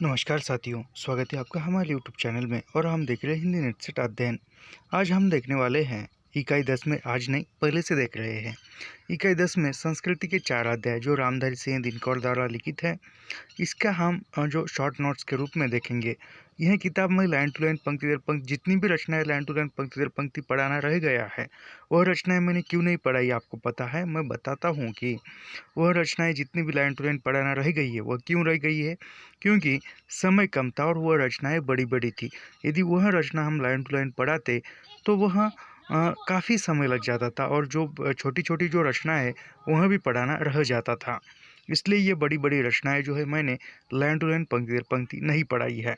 नमस्कार साथियों, स्वागत है आपका हमारे यूट्यूब चैनल में और हम देख रहे हैं हिंदी नेट सेट अध्ययन। आज हम देखने वाले हैं इकाई 10 में, आज नहीं पहले से देख रहे हैं। इकाई 10 में संस्कृति के 4 अध्याय जो रामधारी सिंह दिनकर द्वारा लिखित है, इसका हम जो शॉर्ट नोट्स के रूप में देखेंगे। यह किताब में लाइन टू लाइन पंक्ति दर पंक्ति जितनी भी रचनाएं लाइन टू लाइन पंक्ति दर पंक्ति पढ़ाना रह गया है, वह रचनाएं मैंने क्यों नहीं पढ़ाई आपको पता है। मैं बताता हूँ कि वह रचनाएं जितनी भी लाइन टू लाइन पढ़ाना रह गई है वह क्यों रह गई है, क्योंकि समय कम था और वह रचनाएं बड़ी बड़ी थी। यदि वह रचना हम लाइन टू लाइन पढ़ाते तो वह काफ़ी समय लग जाता था और जो छोटी छोटी जो रचनाएं है वह भी पढ़ाना रह जाता था। इसलिए ये बड़ी बड़ी रचनाएं जो है मैंने लाइन टू लाइन पंक्ति दर पंक्ति नहीं पढ़ाई है।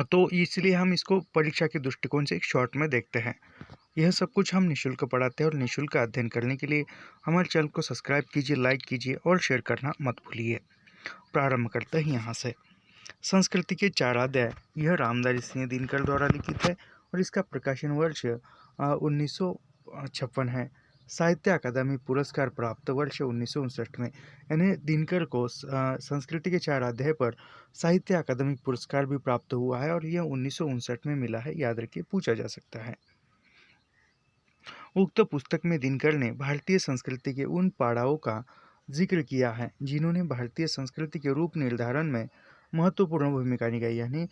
तो इसलिए हम इसको परीक्षा के दृष्टिकोण से एक शॉर्ट में देखते हैं। यह सब कुछ हम निःशुल्क पढ़ाते हैं और निःशुल्क अध्ययन करने के लिए हमारे चैनल को सब्सक्राइब कीजिए, लाइक कीजिए और शेयर करना मत भूलिए। प्रारंभ करते हैं यहाँ से। संस्कृति के 4 अध्याय यह रामधारी सिंह दिनकर द्वारा लिखित है और इसका प्रकाशन वर्ष 1956 है। साहित्य अकादमी पुरस्कार प्राप्त वर्ष 1959 में, यानी दिनकर को संस्कृति के 4 अध्याय पर साहित्य अकादमी पुरस्कार भी प्राप्त हुआ है और यह 1959 में मिला है। याद रखिए, पूछा जा सकता है। उक्त पुस्तक में दिनकर ने भारतीय संस्कृति के उन पड़ावों का जिक्र किया है जिन्होंने भारतीय संस्कृति के रूप निर्धारण में महत्वपूर्ण भूमिका निभाई। यानी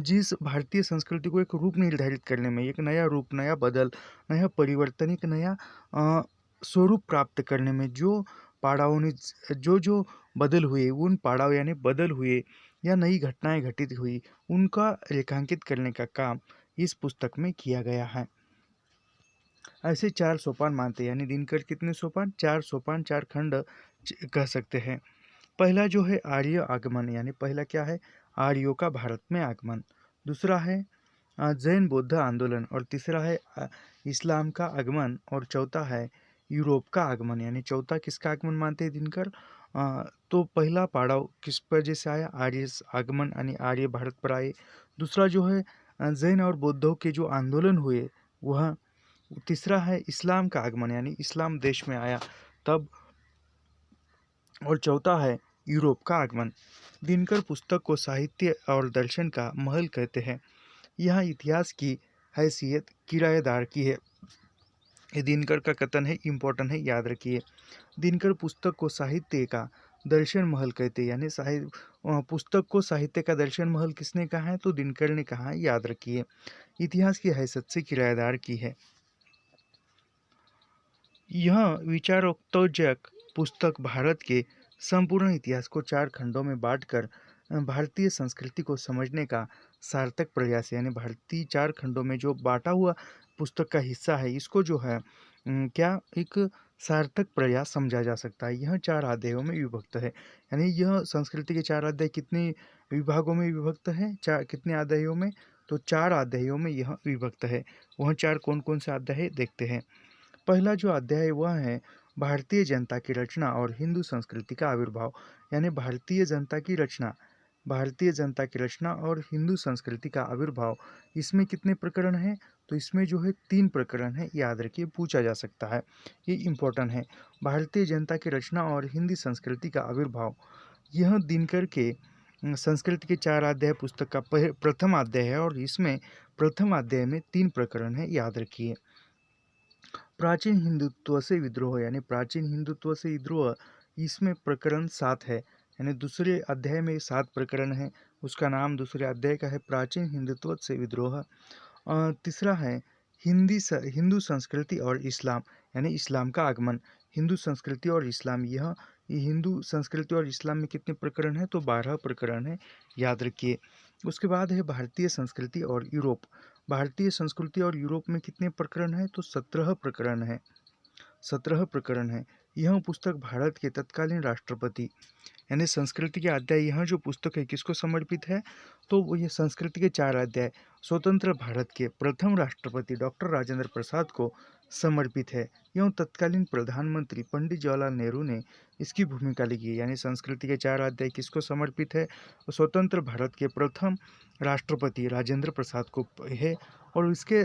जिस भारतीय संस्कृति को एक रूप निर्धारित करने में, एक नया रूप, नया बदल, नया परिवर्तन, एक नया स्वरूप प्राप्त करने में जो पड़ावों ने जो बदल हुए, उन पड़ाव यानी बदल हुए या नई घटनाएं घटित हुई, उनका रेखांकित करने का काम इस पुस्तक में किया गया है। ऐसे 4 सोपान मानते हैं, यानी दिनकर कितने सोपान? 4 सोपान, 4 खंड कह सकते हैं। पहला जो है आर्य आगमन, यानी पहला क्या है? आर्यों का भारत में आगमन। दूसरा है जैन बौद्ध आंदोलन और तीसरा है इस्लाम का आगमन और चौथा है यूरोप का आगमन। यानी चौथा किसका आगमन मानते हैं दिनकर? तो पहला पड़ाव किस वजह से आया? आर्य आगमन, यानी आर्य भारत पर आए। दूसरा जो है जैन और बौद्धों के जो आंदोलन हुए वह। तीसरा है इस्लाम का आगमन, यानी इस्लाम देश में आया तब। और चौथा है यूरोप का आगमन। दिनकर पुस्तक को साहित्य और दर्शन का महल कहते हैं। यह इतिहास की हैसियत किराएदार की है। ये दिनकर का कथन है, इम्पोर्टेंट है, याद रखिए। दिनकर पुस्तक को साहित्य का दर्शन महल कहते हैं, यानी पुस्तक को साहित्य का दर्शन महल किसने कहा है? तो दिनकर ने कहा है, याद रखिए। इतिहास की हैसियत से किराएदार की है। यह विचारोत्तेजक पुस्तक भारत के संपूर्ण इतिहास को 4 खंडों में बांटकर भारतीय संस्कृति को समझने का सार्थक प्रयास है। यानी भारतीय 4 खंडों में जो बांटा हुआ पुस्तक का हिस्सा है, इसको जो है क्या एक सार्थक प्रयास समझा जा सकता है। यह 4 अध्यायों में विभक्त है। यानी यह संस्कृति के 4 अध्याय कितने विभागों में विभक्त है? कितने अध्यायों में? तो 4 अध्यायों में यह विभक्त है। वह 4 कौन कौन से अध्याय है देखते हैं। पहला जो अध्याय है वह है भारतीय जनता की रचना और हिंदू संस्कृति का आविर्भाव। यानी भारतीय जनता की रचना, भारतीय जनता की रचना और हिंदू संस्कृति का आविर्भाव। इसमें कितने प्रकरण हैं? तो इसमें जो है 3 प्रकरण है, याद रखिए, पूछा जा सकता है, ये इम्पोर्टेंट है। भारतीय जनता की रचना और हिंदी संस्कृति का आविर्भाव, यह दिनकर के संस्कृत के 4 अध्याय पुस्तक का प्रथम अध्याय है और इसमें प्रथम अध्याय में 3 प्रकरण है, याद रखिए। प्राचीन हिंदुत्व से विद्रोह, यानी प्राचीन हिंदुत्व से विद्रोह, इसमें प्रकरण 7 है। यानी दूसरे अध्याय में 7 प्रकरण है, उसका नाम दूसरे अध्याय का है प्राचीन हिंदुत्व से विद्रोह। तीसरा है हिंदू संस्कृति और इस्लाम, यानी इस्लाम का आगमन। हिंदू संस्कृति और इस्लाम, यह हिंदू संस्कृति और इस्लाम में कितने प्रकरण हैं? तो 12 प्रकरण है, याद रखिए। उसके बाद है भारतीय संस्कृति और यूरोप। भारतीय संस्कृति और यूरोप में कितने प्रकरण हैं? तो 17 प्रकरण है, 17 प्रकरण है। यह पुस्तक भारत के तत्कालीन राष्ट्रपति, यानी संस्कृति के अध्याय, यह जो पुस्तक है किसको समर्पित है? तो वो ये संस्कृति के 4 अध्याय स्वतंत्र भारत के प्रथम राष्ट्रपति डॉक्टर राजेंद्र प्रसाद को समर्पित है। यह तत्कालीन प्रधानमंत्री पंडित जवाहरलाल नेहरू ने इसकी भूमिका लिखी है। यानी संस्कृति के 4 अध्याय किसको समर्पित है? स्वतंत्र भारत के प्रथम राष्ट्रपति राजेंद्र प्रसाद को है। और इसके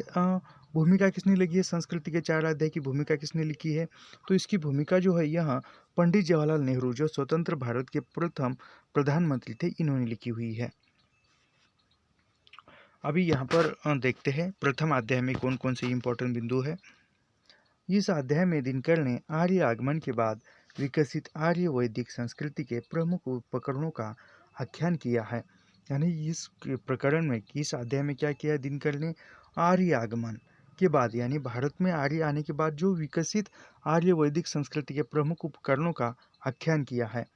भूमिका किसने लिखी है? संस्कृति के 4 अध्याय की भूमिका किसने लिखी है? तो इसकी भूमिका जो है यह पंडित जवाहरलाल नेहरू, जो स्वतंत्र भारत के प्रथम प्रधानमंत्री थे, इन्होंने लिखी हुई है। अभी यहाँ पर देखते हैं प्रथम अध्याय में कौन कौन से इंपॉर्टेंट बिंदु है। इस अध्याय में दिनकर ने आर्य आगमन के बाद विकसित आर्य वैदिक संस्कृति के प्रमुख उपकरणों का आख्यान किया है। यानी इस प्रकरण में, इस अध्याय में क्या किया दिनकर ने, आर्य आगमन के बाद यानी भारत में आर्य आने के बाद जो विकसित आर्य वैदिक संस्कृति के प्रमुख उपकरणों का आख्यान किया है।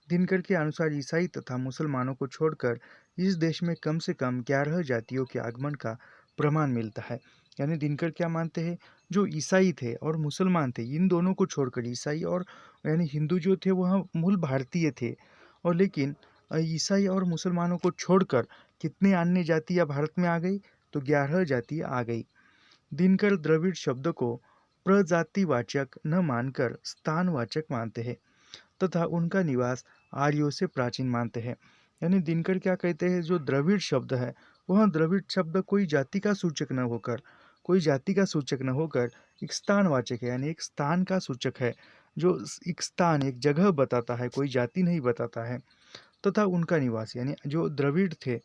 दिनकर के अनुसार ईसाई तथा मुसलमानों को छोड़कर इस देश में कम से कम 11 जातियों के आगमन का प्रमाण मिलता है। यानी दिनकर क्या मानते हैं, जो ईसाई थे और मुसलमान थे, इन दोनों को छोड़कर, ईसाई और यानी हिंदू जो थे वह मूल भारतीय थे, और लेकिन ईसाई और मुसलमानों को छोड़कर कितने अन्य जातियाँ भारत में आ गई, तो 11 जातियाँ आ गई। दिनकर द्रविड़ शब्द को प्रजातिवाचक न मानकर स्थानवाचक मानते हैं तथा उनका निवास आर्यों से प्राचीन मानते हैं। यानी दिनकर क्या कहते हैं, जो द्रविड़ शब्द है वह द्रविड़ शब्द कोई जाति का सूचक न होकर, एक स्थानवाचक है, यानी एक स्थान का सूचक है, जो एक स्थान, एक जगह बताता है, कोई जाति नहीं बताता है। तथा उनका निवास, यानी जो द्रविड़ थे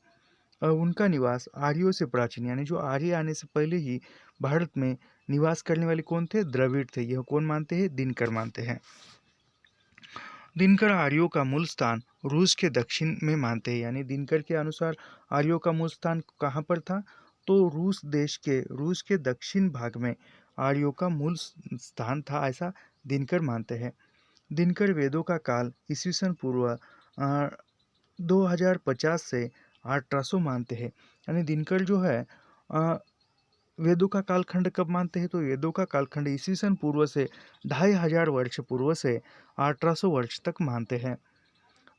उनका निवास आर्यों से प्राचीन, यानी जो आर्य आने से पहले ही भारत में निवास करने वाले कौन थे, द्रविड़ थे। यह कौन मानते हैं, दिनकर मानते हैं। दिनकर आर्यों का मूल स्थान रूस के दक्षिण में मानते हैं। यानी दिनकर के अनुसार आर्यों का मूल स्थान कहाँ पर था, तो रूस के दक्षिण भाग में आर्यों का मूल स्थान था, ऐसा दिनकर मानते हैं। दिनकर वेदों का काल ईस्वी पूर्व 2050 से 1800 मानते हैं। यानी दिनकर जो है वेदों का कालखंड कब मानते हैं, तो वेदों का कालखंड ईस्वी पूर्व से 2500 वर्ष पूर्व से 1800 वर्ष तक मानते हैं।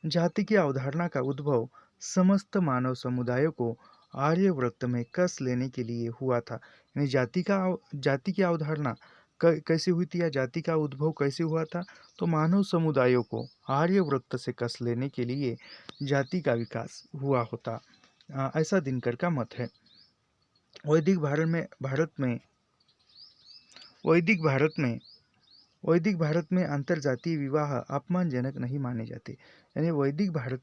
जाति की अवधारणा का उद्भव समस्त मानव समुदायों को आर्यव्रत में कस लेने के लिए हुआ था। यानी जाति की अवधारणा कैसे हुई थी, या जाति का उद्भव कैसे हुआ था, तो मानव समुदायों को आर्यव्रत से कस लेने के लिए जाति का विकास हुआ होता, ऐसा दिनकर का मत है। वैदिक भारत में अंतरजातीय विवाह अपमानजनक नहीं माने जाते। यानी वैदिक भारत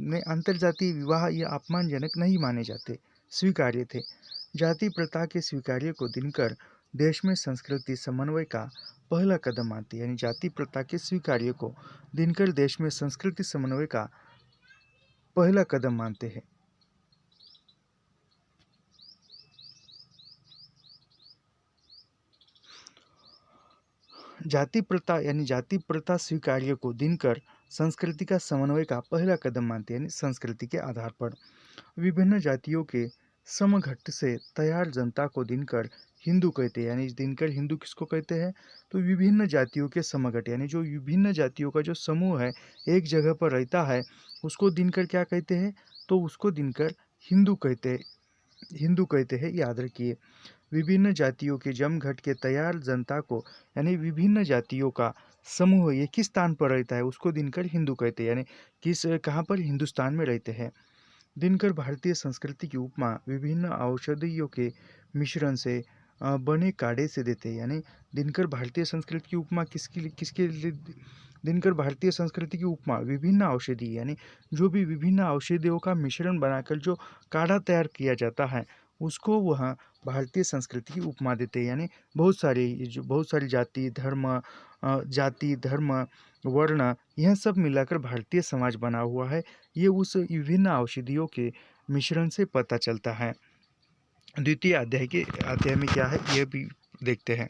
में अंतरजातीय विवाह ये अपमानजनक नहीं माने जाते, स्वीकार्य थे। जाति प्रथा के स्वीकार्य को दिनकर देश में संस्कृति समन्वय का पहला कदम मानते। यानी जाति प्रथा के स्वीकार्य को दिनकर देश में संस्कृति समन्वय का पहला कदम मानते हैं। जाति प्रथा स्वीकार्य को दिनकर संस्कृति का समन्वय का पहला कदम मानते हैं। यानी संस्कृति के आधार पर विभिन्न जातियों के समघट्ट से तैयार जनता को दिनकर हिंदू कहते हैं। यानी दिनकर हिंदू किसको कहते हैं, तो विभिन्न जातियों के समघट्ट, यानी जो विभिन्न जातियों का जो समूह है, एक जगह पर रहता है, उसको दिनकर क्या कहते हैं, तो उसको दिनकर हिंदू कहते हैं, याद रखिए। विभिन्न जातियों के जमघट के तैयार जनता को, यानी विभिन्न जातियों का समूह एक ही स्थान पर रहता है, उसको दिनकर हिंदू कहते हैं। यानी कहाँ पर, हिंदुस्तान में रहते हैं। दिनकर भारतीय संस्कृति की उपमा विभिन्न औषधियों के मिश्रण से बने काढ़े से देते हैं। यानी दिनकर भारतीय संस्कृति की उपमा किसके लिए, दिनकर भारतीय संस्कृति की उपमा विभिन्न औषधि, यानी जो भी विभिन्न औषधियों का मिश्रण बनाकर जो काढ़ा तैयार किया जाता है, उसको वह भारतीय संस्कृति की उपमा देते हैं। यानी बहुत सारी जाति धर्म वर्ण, यह सब मिलाकर भारतीय समाज बना हुआ है, ये उस विभिन्न औषधियों के मिश्रण से पता चलता है। द्वितीय अध्याय में क्या है, यह भी देखते हैं।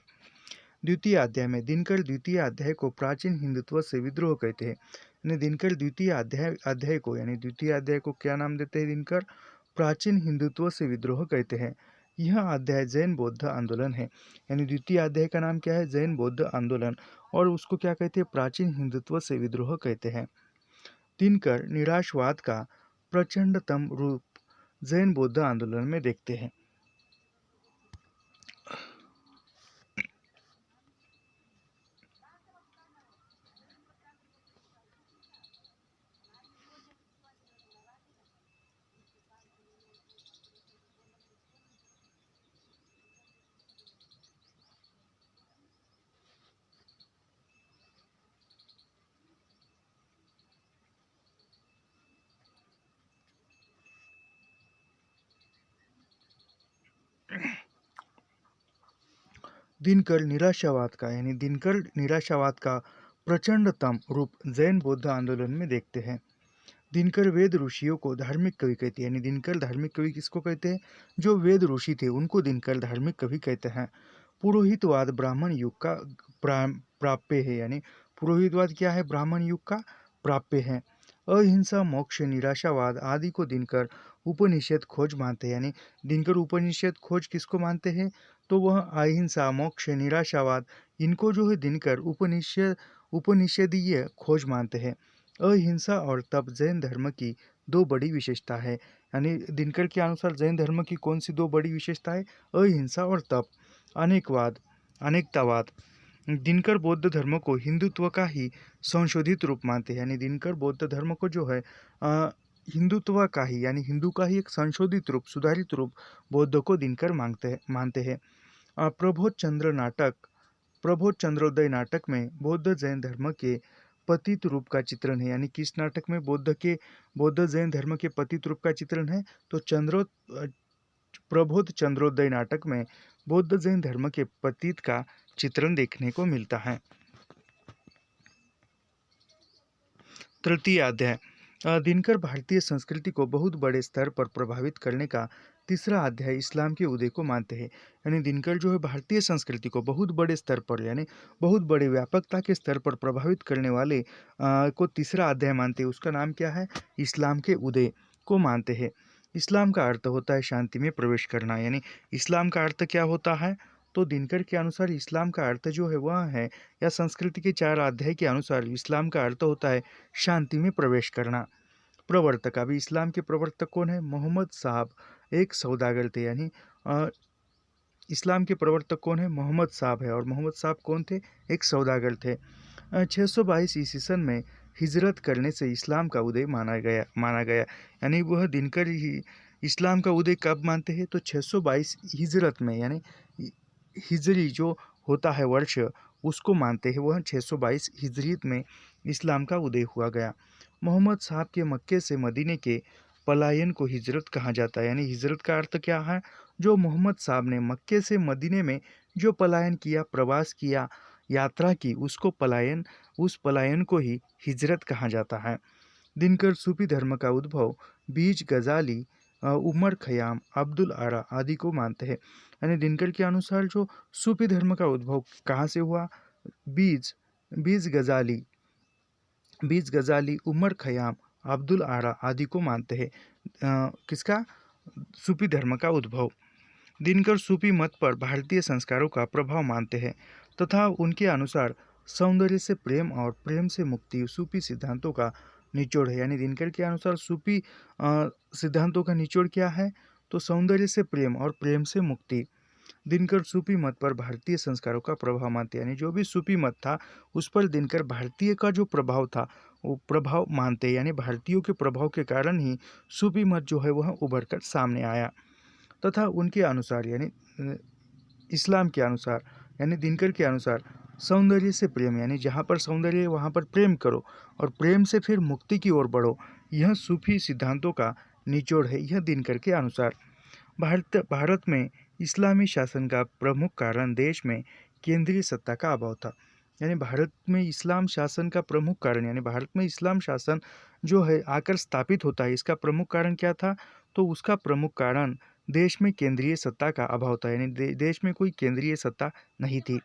द्वितीय अध्याय में दिनकर द्वितीय अध्याय को प्राचीन हिंदुत्व से विद्रोह कहते हैं। यानी दिनकर द्वितीय अध्याय को क्या नाम देते हैं, दिनकर प्राचीन हिंदुत्व से विद्रोह कहते हैं। यह अध्याय जैन बौद्ध आंदोलन है। यानी द्वितीय अध्याय का नाम क्या है, जैन बौद्ध आंदोलन, और उसको क्या कहते हैं, प्राचीन हिंदुत्व से विद्रोह कहते हैं। दिनकर निराशवाद का प्रचंडतम रूप जैन बौद्ध आंदोलन में देखते हैं। दिनकर निराशावाद का यानी दिनकर निराशावाद का प्रचंडतम रूप जैन बौद्ध आंदोलन में देखते हैं। दिनकर वेद ऋषियों को धार्मिक कवि कहते हैं, यानी दिनकर धार्मिक कवि किसको कहते हैं? जो वेद ऋषि थे उनको दिनकर धार्मिक कवि कहते हैं। पुरोहितवाद ब्राह्मण युग का प्राप्य है, यानी पुरोहितवाद क्या है? ब्राह्मण युग का प्राप्य है। अहिंसा मोक्ष निराशावाद आदि को दिनकर उपनिषद खोज मानते हैं, यानी दिनकर उपनिषद खोज किसको मानते हैं? तो वह अहिंसा मोक्ष निराशावाद इनको जो है दिनकर उपनिषदीय खोज मानते हैं। अहिंसा और तप जैन धर्म की दो बड़ी विशेषता है, यानी दिनकर के अनुसार जैन धर्म की कौन सी दो बड़ी विशेषता है? अहिंसा और तप। अनेकवाद अनेकतावाद दिनकर बौद्ध धर्म को हिंदुत्व का ही संशोधित रूप मानते हैं, यानी दिनकर बौद्ध धर्म को जो है हिंदुत्व का ही यानी हिंदू का ही एक संशोधित रूप सुधारित रूप बौद्ध को दिनकर मानते हैं। प्रबोध चंद्रोदय नाटक में बौद्ध जैन धर्म के पतित रूप का चित्रण है, यानी किस नाटक में बौद्ध जैन धर्म के पतित रूप का चित्रण है? तो प्रबोध चंद्रोदय नाटक में बौद्ध जैन धर्म के पतित का चित्रण देखने को मिलता है। तृतीय अध्याय दिनकर भारतीय संस्कृति को बहुत बड़े स्तर पर प्रभावित करने का तीसरा अध्याय इस्लाम के उदय को मानते हैं, यानी दिनकर जो है भारतीय संस्कृति को बहुत बड़े स्तर पर यानी बहुत बड़े व्यापकता के स्तर पर प्रभावित करने वाले को तीसरा अध्याय मानते हैं। उसका नाम क्या है? इस्लाम के उदय को मानते हैं। इस्लाम का अर्थ होता है शांति में प्रवेश करना, यानी इस्लाम का अर्थ क्या होता है? तो दिनकर के अनुसार इस्लाम का अर्थ जो है वह है, या संस्कृति के 4 अध्याय के अनुसार इस्लाम का अर्थ होता है शांति में प्रवेश करना। प्रवर्तक, अभी इस्लाम के प्रवर्तक कौन है? मोहम्मद साहब एक सौदागर थे, यानी इस्लाम के प्रवर्तक कौन है? मोहम्मद साहब है, और मोहम्मद साहब कौन थे? एक सौदागर थे। 622 ईस्वी सन में हिजरत करने से इस्लाम का उदय माना गया, यानी वह दिनकर ही इस्लाम का उदय कब मानते हैं? तो 622 हिजरत में, यानी हिजरी जो होता है वर्ष उसको मानते हैं। वह 622 हिजरीत में इस्लाम का उदय हुआ गया। मोहम्मद साहब के मक्के से मदीने के पलायन को हिजरत कहा जाता है, यानी हिजरत का अर्थ क्या है? जो मोहम्मद साहब ने मक्के से मदीने में जो पलायन किया, प्रवास किया, यात्रा की, उस पलायन को ही हिजरत कहा जाता है। दिनकर सूफी धर्म का उद्भव बीज गजाली उमर खयाम अब्दुल आरा आदि को मानते हैं, यानी दिनकर के अनुसार जो सूफी धर्म का उद्भव कहाँ से हुआ? बीज बीज गजाली उमर खयाम अब्दुल आरा आदि को मानते हैं। किसका? सूफी धर्म का उद्भव। दिनकर सूफी मत पर भारतीय संस्कारों का प्रभाव मानते हैं तथा उनके अनुसार सौंदर्य से प्रेम और प्रेम से मुक्ति सूफी सिद्धांतों का निचोड़ है, यानी दिनकर के अनुसार सूफी सिद्धांतों का निचोड़ क्या है? तो सौंदर्य से प्रेम और प्रेम से मुक्ति। दिनकर सूफी मत पर भारतीय संस्कारों का प्रभाव मानते हैं, यानी जो भी सूफी मत था उस पर दिनकर भारतीय का जो प्रभाव था वो प्रभाव मानते हैं, यानी भारतीयों के प्रभाव के कारण ही सूफी मत जो है वह उभर कर सामने आया। तथा उनके अनुसार यानी इस्लाम के अनुसार यानी दिनकर के अनुसार सौंदर्य से प्रेम, यानी जहाँ पर सौंदर्य है वहाँ पर प्रेम करो और प्रेम से फिर मुक्ति की ओर बढ़ो, यह सूफी सिद्धांतों का निचोड़ है। यह दिनकर के अनुसार भारत में इस्लामी शासन का प्रमुख कारण देश में केंद्रीय सत्ता का अभाव था, यानी भारत में इस्लाम शासन का प्रमुख कारण यानी भारत में इस्लाम शासन जो है आकर स्थापित होता है, इसका प्रमुख कारण क्या था? तो उसका प्रमुख कारण देश में केंद्रीय सत्ता का अभाव था, यानी देश में कोई केंद्रीय सत्ता नहीं थी,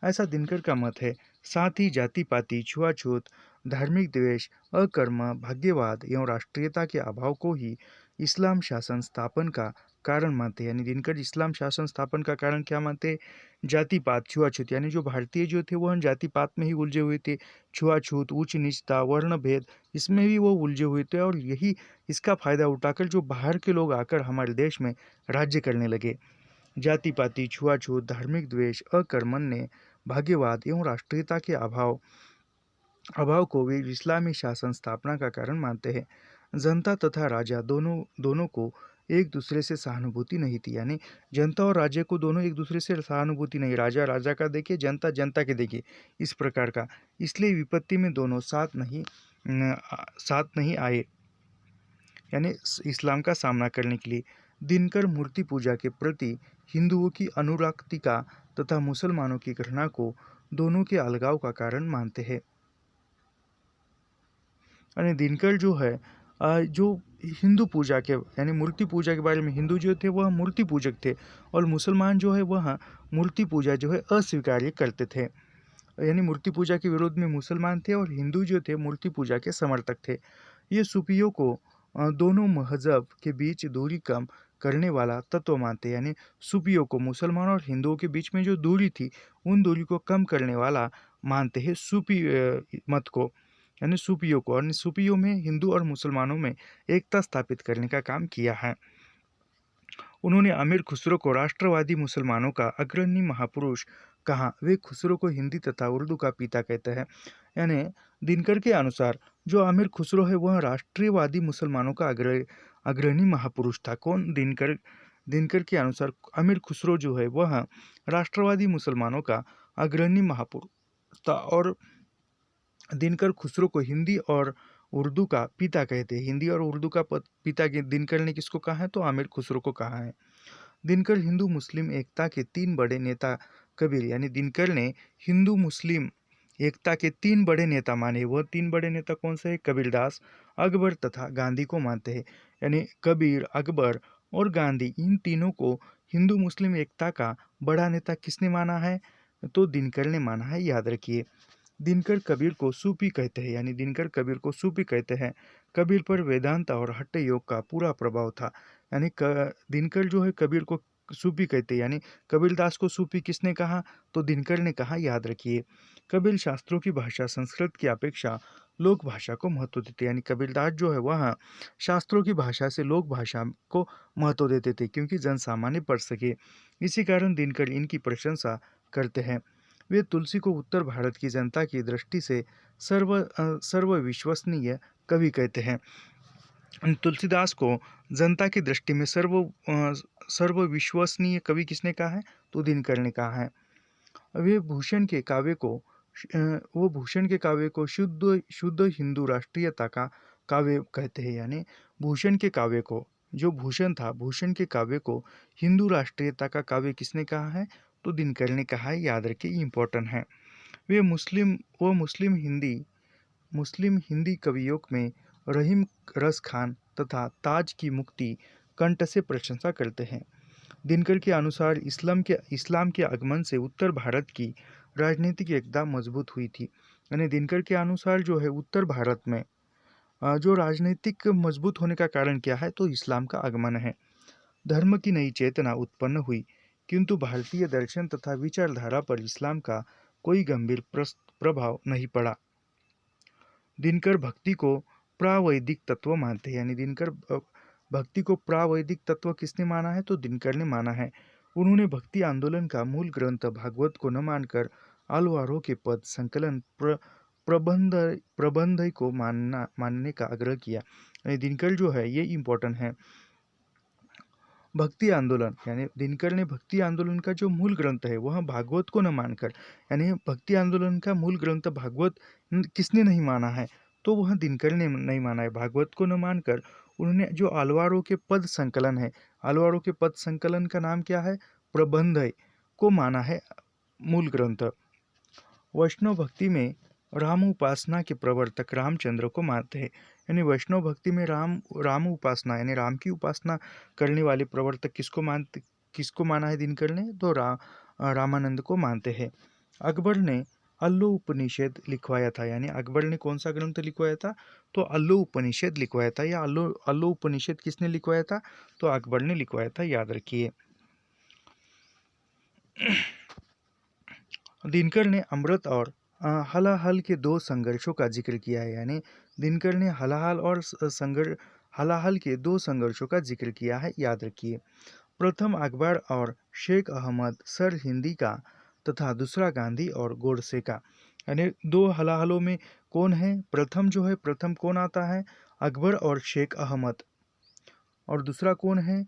ऐसा दिनकर का मत है। साथ ही जाति पाति छुआछूत धार्मिक द्वेष अकर्म भाग्यवाद एवं राष्ट्रीयता के अभाव को ही इस्लाम शासन स्थापन का कारण मानते हैं, यानी दिनकर इस्लाम शासन स्थापन का कारण क्या मानते? जाति पात छुआछूत, यानी जो भारतीय जो थे वह जाति पात में ही उलझे हुए थे, छुआछूत ऊंच नीचता वर्ण भेद इसमें भी वो उलझे हुए थे, और यही इसका फायदा उठाकर जो बाहर के लोग आकर हमारे देश में राज्य करने लगे। जाति पाति छुआछूत धार्मिक द्वेष अकर्मण्य भाग्यवाद एवं राष्ट्रीयता के अभाव को वे इस्लामी शासन स्थापना का कारण मानते हैं। जनता तथा राजा दोनों को एक दूसरे से सहानुभूति नहीं थी, यानी जनता और राजा को दोनों एक दूसरे से सहानुभूति नहीं, राजा राजा का देखे जनता जनता के देखे, इस प्रकार का, इसलिए विपत्ति में दोनों साथ नहीं आए, यानी इस्लाम का सामना करने के लिए। दिनकर मूर्ति पूजा के प्रति हिंदुओं की अनुरक्तिका तथा मुसलमानों की घृणा को दोनों के अलगाव का कारण मानते हैं। यानी दिनकर जो है जो हिंदू पूजा के यानी मूर्ति पूजा के बारे में, हिंदू जो थे वह मूर्ति पूजक थे और मुसलमान जो है वह मूर्ति पूजा जो है अस्वीकार्य करते थे। यानी मूर्ति पूजा के विरोध में मुसलमान थे और हिंदू जो थे मूर्ति पूजा के समर्थक थे। ये सूफियों को दोनों मजहब के बीच दूरी कम करने वाला तत्व मानते हैं। यानी सूफियों को मुसलमान और हिंदुओं के बीच में जो दूरी थी उन दूरी को कम करने वाला मानते हैं सूफी मत को, यानी सूफियों को। और सूफियों में हिंदू और मुसलमानों में एकता स्थापित करने का काम किया है। उन्होंने अमीर खुसरो को राष्ट्रवादी मुसलमानों का अग्रणी महापुरुष कहा। वे खुसरो को हिंदी तथा उर्दू का पिता कहते हैं। यानी दिनकर के अनुसार जो अमीर खुसरो है वह राष्ट्रीयवादी मुसलमानों का अग्रणी महापुरुष था। कौन? दिनकर। दिनकर के अनुसार अमीर खुसरो जो है वह राष्ट्रवादी मुसलमानों का अग्रणी महापुरुष था और दिनकर खुसरो को हिंदी और उर्दू का पिता कहते हैं। हिंदी और उर्दू का पिता दिनकर ने किसको कहा है? तो आमिर खुसरो को कहा है। दिनकर हिंदू मुस्लिम एकता के 3 बड़े नेता कबीर, यानी दिनकर ने हिंदू मुस्लिम एकता के 3 बड़े नेता माने। वह 3 बड़े नेता कौन से हैं? कबीरदास, अकबर तथा गांधी को मानते हैं। यानी कबीर, अकबर और गांधी, इन तीनों को हिंदू मुस्लिम एकता का बड़ा नेता किसने माना है? तो दिनकर ने माना है, याद रखिए। दिनकर कबीर को सूफी कहते हैं। यानी दिनकर कबीर को सूफी कहते हैं। कबीर पर वेदांत और हट्ट योग का पूरा प्रभाव था। यानी दिनकर जो है कबीर को सूफी कहते हैं। यानी कबीरदास को सूफी किसने कहा? तो दिनकर ने कहा, याद रखिए। कबीर शास्त्रों की भाषा संस्कृत की अपेक्षा लोक भाषा को महत्व देते। यानी कबीरदास जो है वह शास्त्रों की भाषा से लोक भाषा को महत्व देते थे क्योंकि जन सामान्य पढ़ सके। इसी कारण दिनकर इनकी प्रशंसा करते हैं। वे तुलसी को उत्तर भारत की जनता की दृष्टि से सर्वविश्वसनीय कवि कहते हैं। तुलसीदास को जनता की दृष्टि में सर्वविश्वसनीय कवि किसने कहा है? तो दिनकर ने कहा है। वे भूषण के काव्य को शुद्ध शुद्ध हिंदू राष्ट्रीयता का काव्य कहते हैं। यानी भूषण के काव्य को, जो भूषण था, भूषण के काव्य को हिंदू राष्ट्रीयता का काव्य किसने कहा है? तो दिनकर ने कहा है, याद रखिए, इम्पोर्टेंट है। वे मुस्लिम हिंदी कवियों में रहीम रस खान तथा ताज की मुक्ति कंठ से प्रशंसा करते हैं। दिनकर के अनुसार इस्लाम के आगमन से उत्तर भारत की राजनीतिक एकता मजबूत हुई थी। यानी दिनकर के अनुसार जो है उत्तर भारत में जो राजनीतिक मजबूत होने का कारण क्या है? तो इस्लाम का आगमन है। धर्म की नई चेतना उत्पन्न हुई, किंतु भारतीय दर्शन तथा विचारधारा पर इस्लाम का कोई गंभीर प्रभाव नहीं पड़ा। दिनकर भक्ति को प्रावैदिक तत्व मानते हैं। यानी दिनकर भक्ति को प्रावैदिक तत्व किसने माना है? तो दिनकर ने माना है। उन्होंने भक्ति आंदोलन का मूल ग्रंथ भागवत को न मानकर आलवारों के पद संकलन प्रबंध को मानने का आग्रह किया। यानी दिनकर जो है ये इम्पोर्टेंट है। भक्ति आंदोलन, यानी दिनकर ने भक्ति आंदोलन का जो मूल ग्रंथ है वह भागवत को न मानकर, यानी भक्ति आंदोलन का मूल ग्रंथ भागवत किसने नहीं माना है? तो वह दिनकर ने नहीं माना है। भागवत को न मानकर उन्होंने जो आलवारों के पद संकलन है, आलवारों के पद संकलन का नाम क्या है? प्रबंध को माना है मूल ग्रंथ। वैष्णव भक्ति में राम उपासना के प्रवर्तक रामचंद्र को मानते हैं। यानी वैष्णव भक्ति में राम उपासना यानी राम की उपासना करने वाले प्रवर्तक किसको माना है दिनकर ने? तो रामानंद को मानते हैं। अकबर ने अल्लो उपनिषद लिखवाया था। यानी अकबर ने कौन सा ग्रंथ लिखवाया था? तो अल्लो उपनिषद लिखवाया था। या अल्लो उपनिषद किसने लिखवाया था? तो अकबर ने लिखवाया था, याद रखिए। दिनकर ने अमृत और हलाहल के 2 संघर्षों का जिक्र किया है। यानी दिनकर ने हलाहल के 2 संघर्षों का जिक्र किया है, याद रखिए। प्रथम अकबर और शेख अहमद सर हिंदी का तथा दूसरा गांधी और गोडसे का। यानी 2 हलाहलों में कौन है? प्रथम कौन आता है? अकबर और शेख अहमद। और दूसरा कौन है?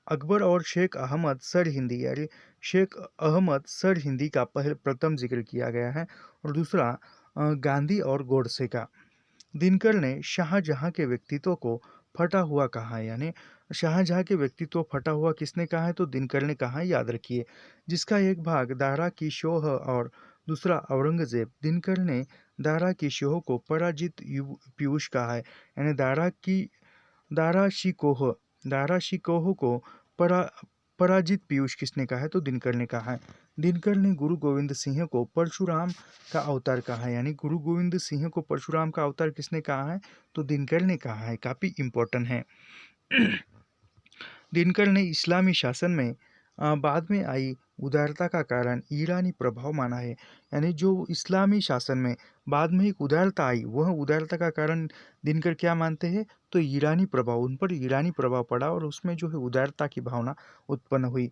अकबर और शेख अहमद सर हिंदी, यानी शेख अहमद सर हिंदी का प्रथम जिक्र किया गया है और दूसरा गांधी और गोडसे का। दिनकर ने शाहजहां के व्यक्तित्व को फटा हुआ कहा है, यानी शाहजहाँ के व्यक्तित्व फटा हुआ किसने कहा है? तो दिनकर ने कहा है, याद रखिए। जिसका एक भाग दारा की शोह और दूसरा औरंगजेब। दिनकर ने दारा की शोह को पराजित पीयूष कहा है, यानी दारा शिकोह को परा पराजित पीयूष किसने कहा है? तो दिनकर ने कहा है। दिनकर ने गुरु गोविंद सिंह को परशुराम का अवतार कहा है, यानी गुरु गोविंद सिंह को परशुराम का अवतार किसने कहा है? तो दिनकर ने कहा है। काफ़ी इम्पोर्टेंट है। दिनकर ने इस्लामी शासन में बाद में आई उदारता का कारण ईरानी प्रभाव माना है, यानी जो इस्लामी शासन में बाद में एक उदारता आई, वह उदारता का कारण दिनकर क्या मानते हैं? तो ईरानी प्रभाव, उन पर ईरानी प्रभाव पड़ा और उसमें जो है उदारता की भावना उत्पन्न हुई।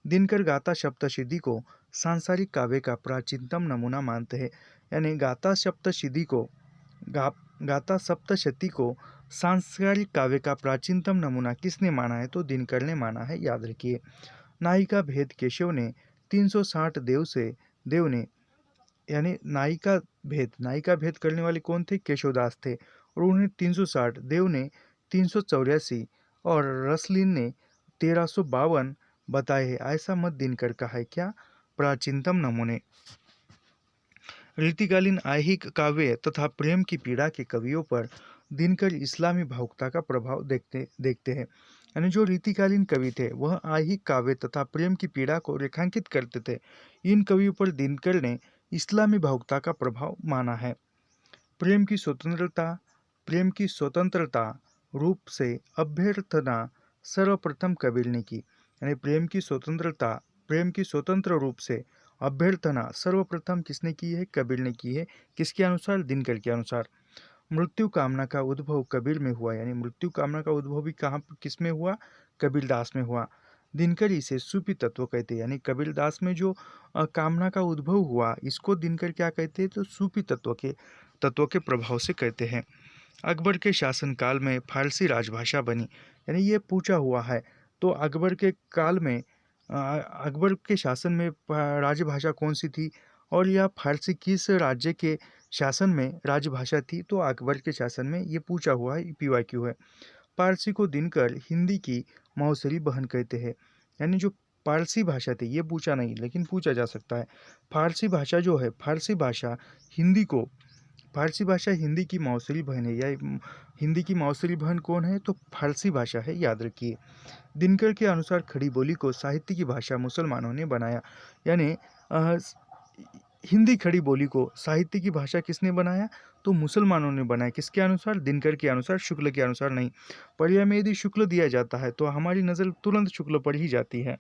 दिनकर गाथा सप्तशती को सांसारिक काव्य का प्राचीनतम नमूना मानते हैं, यानी गाथा सप्तशती को सांस्कारिक काव्य का प्राचीनतम नमूना किसने माना है? तो दिनकर ने माना है, याद रखिए। नायिका भेद केशव ने 360 देव ने, यानी नायिका भेद करने वाले कौन थे? केशवदास थे, और उन्हें 360, देव ने 384 और रसलीन ने 1352 बताए हैं। ऐसा मत दिनकर का है क्या? प्राचीनतम नमूने। रीतिकालीन ऐहिक काव्य तथा प्रेम की पीड़ा के कवियों पर दिनकर इस्लामी भावुकता का प्रभाव देखते हैं, यानी जो रीतिकालीन कवि थे वह ऐहिक काव्य तथा प्रेम की पीड़ा को रेखांकित करते थे। इन कवियों पर दिनकर ने इस्लामी भावुकता का प्रभाव माना है। प्रेम की स्वतंत्रता रूप से अभ्यर्थना सर्वप्रथम कबीर ने की, यानी प्रेम की स्वतंत्र रूप से अभ्यर्थना सर्वप्रथम किसने की है? कबीर ने की है। किसके अनुसार? दिनकर के अनुसार। मृत्यु कामना का उद्भव कबीर में हुआ, यानी मृत्यु कामना का उद्भव भी कहाँ किस में हुआ? कबीरदास में हुआ। दिनकर इसे सूफी तत्व कहते हैं, यानी कबीरदास में जो कामना का उद्भव हुआ, इसको दिनकर क्या कहते हैं? तो सूफी तत्व के प्रभाव से कहते हैं। अकबर के शासनकाल में फारसी राजभाषा बनी, यानी ये पूछा हुआ है। तो अकबर के काल में अकबर के शासन में राजभाषा कौन सी थी, और यह फारसी किस राज्य के शासन में राजभाषा थी? तो अकबर के शासन में, ये पूछा हुआ है, पीवाईक्यू है। पारसी को दिनकर हिंदी की मौसरी बहन कहते हैं, यानी जो पारसी भाषा थी, ये पूछा नहीं लेकिन पूछा जा सकता है। फारसी भाषा जो है, फारसी भाषा हिंदी की मौसरी बहन है, या हिंदी की मौसरी बहन कौन है? तो फारसी भाषा है, याद रखिए। दिनकर के अनुसार खड़ी बोली को साहित्य की भाषा मुसलमानों ने बनाया, यानी हिंदी खड़ी बोली को साहित्य की भाषा किसने बनाया? तो मुसलमानों ने बनाया। किसके अनुसार? दिनकर के अनुसार, शुक्ल के अनुसार नहीं। पर्याय में यदि शुक्ल दिया जाता है तो हमारी नज़र तुरंत शुक्ल पर ही जाती है।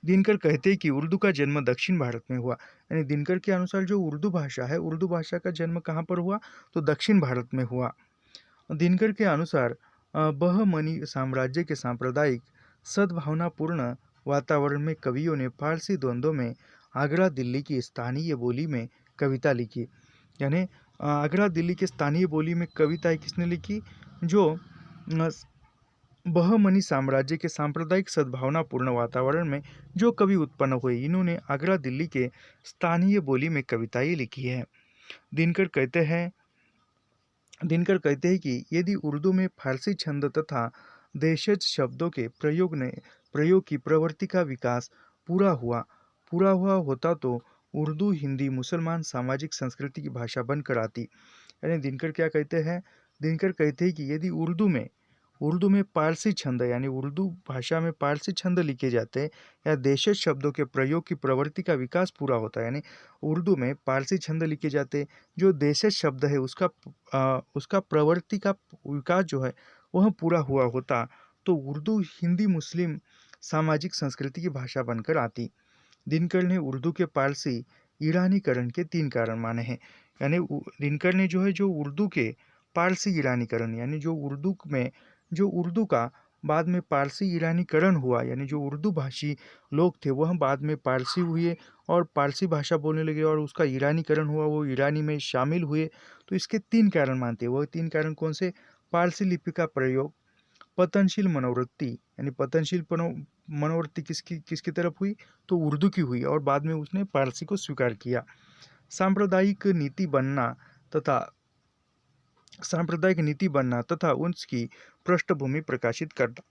दिनकर कहते हैं कि उर्दू का जन्म दक्षिण भारत में हुआ, यानी दिनकर के अनुसार जो उर्दू भाषा है, उर्दू भाषा का जन्म कहाँ पर हुआ? तो दक्षिण भारत में हुआ। दिनकर के अनुसार बहमनी साम्राज्य के सांप्रदायिक सद्भावनापूर्ण वातावरण में कवियों ने फारसी द्वंद्वों में आगरा दिल्ली की स्थानीय बोली में कविता लिखी, यानी आगरा दिल्ली के स्थानीय बोली में कविताएं किसने लिखी? जो बहमनी साम्राज्य के सांप्रदायिक सद्भावनापूर्ण वातावरण में जो कवि उत्पन्न हुए, इन्होंने आगरा दिल्ली के स्थानीय बोली में कविताएं लिखी है। दिनकर कहते हैं कि यदि उर्दू में फारसी छंद तथा देशज शब्दों के प्रयोग की प्रवृत्ति का विकास पूरा हुआ होता तो उर्दू हिंदी मुसलमान सामाजिक संस्कृति की भाषा बनकर आती, यानी दिनकर क्या कहते हैं? दिनकर कहते हैं कि यदि उर्दू में पारसी छंद, यानी उर्दू भाषा में पारसी छंद लिखे जाते हैं, या देशज शब्दों के प्रयोग की प्रवृत्ति का विकास पूरा होता है, यानी उर्दू में पारसी छंद लिखे जाते हैं, जो देशज शब्द है उसका प्रवृत्ति का विकास जो है वह पूरा हुआ होता, तो उर्दू हिंदी मुस्लिम सामाजिक संस्कृति की भाषा बनकर आती। दिनकर ने उर्दू के पारसी ईरानीकरण के 3 कारण माने हैं, यानी दिनकर ने जो उर्दू के पारसी ईरानीकरण, यानी जो उर्दू का बाद में पारसी ईरानीकरण हुआ, यानी जो उर्दू भाषी लोग थे वह बाद में पारसी हुए और पारसी भाषा बोलने लगे, और उसका ईरानीकरण हुआ, वो ईरानी में शामिल हुए। तो इसके 3 कारण मानते हैं। वह 3 कारण कौन से? पारसी लिपि का प्रयोग, पतनशील मनोवृत्ति, यानी पतनशील मनोवृत्ति किसकी तरफ हुई? तो उर्दू की हुई, और बाद में उसने पारसी को स्वीकार किया। सांप्रदायिक नीति बनना तथा सांप्रदायिक नीति बनना तथा उसकी पृष्ठभूमि प्रकाशित करना।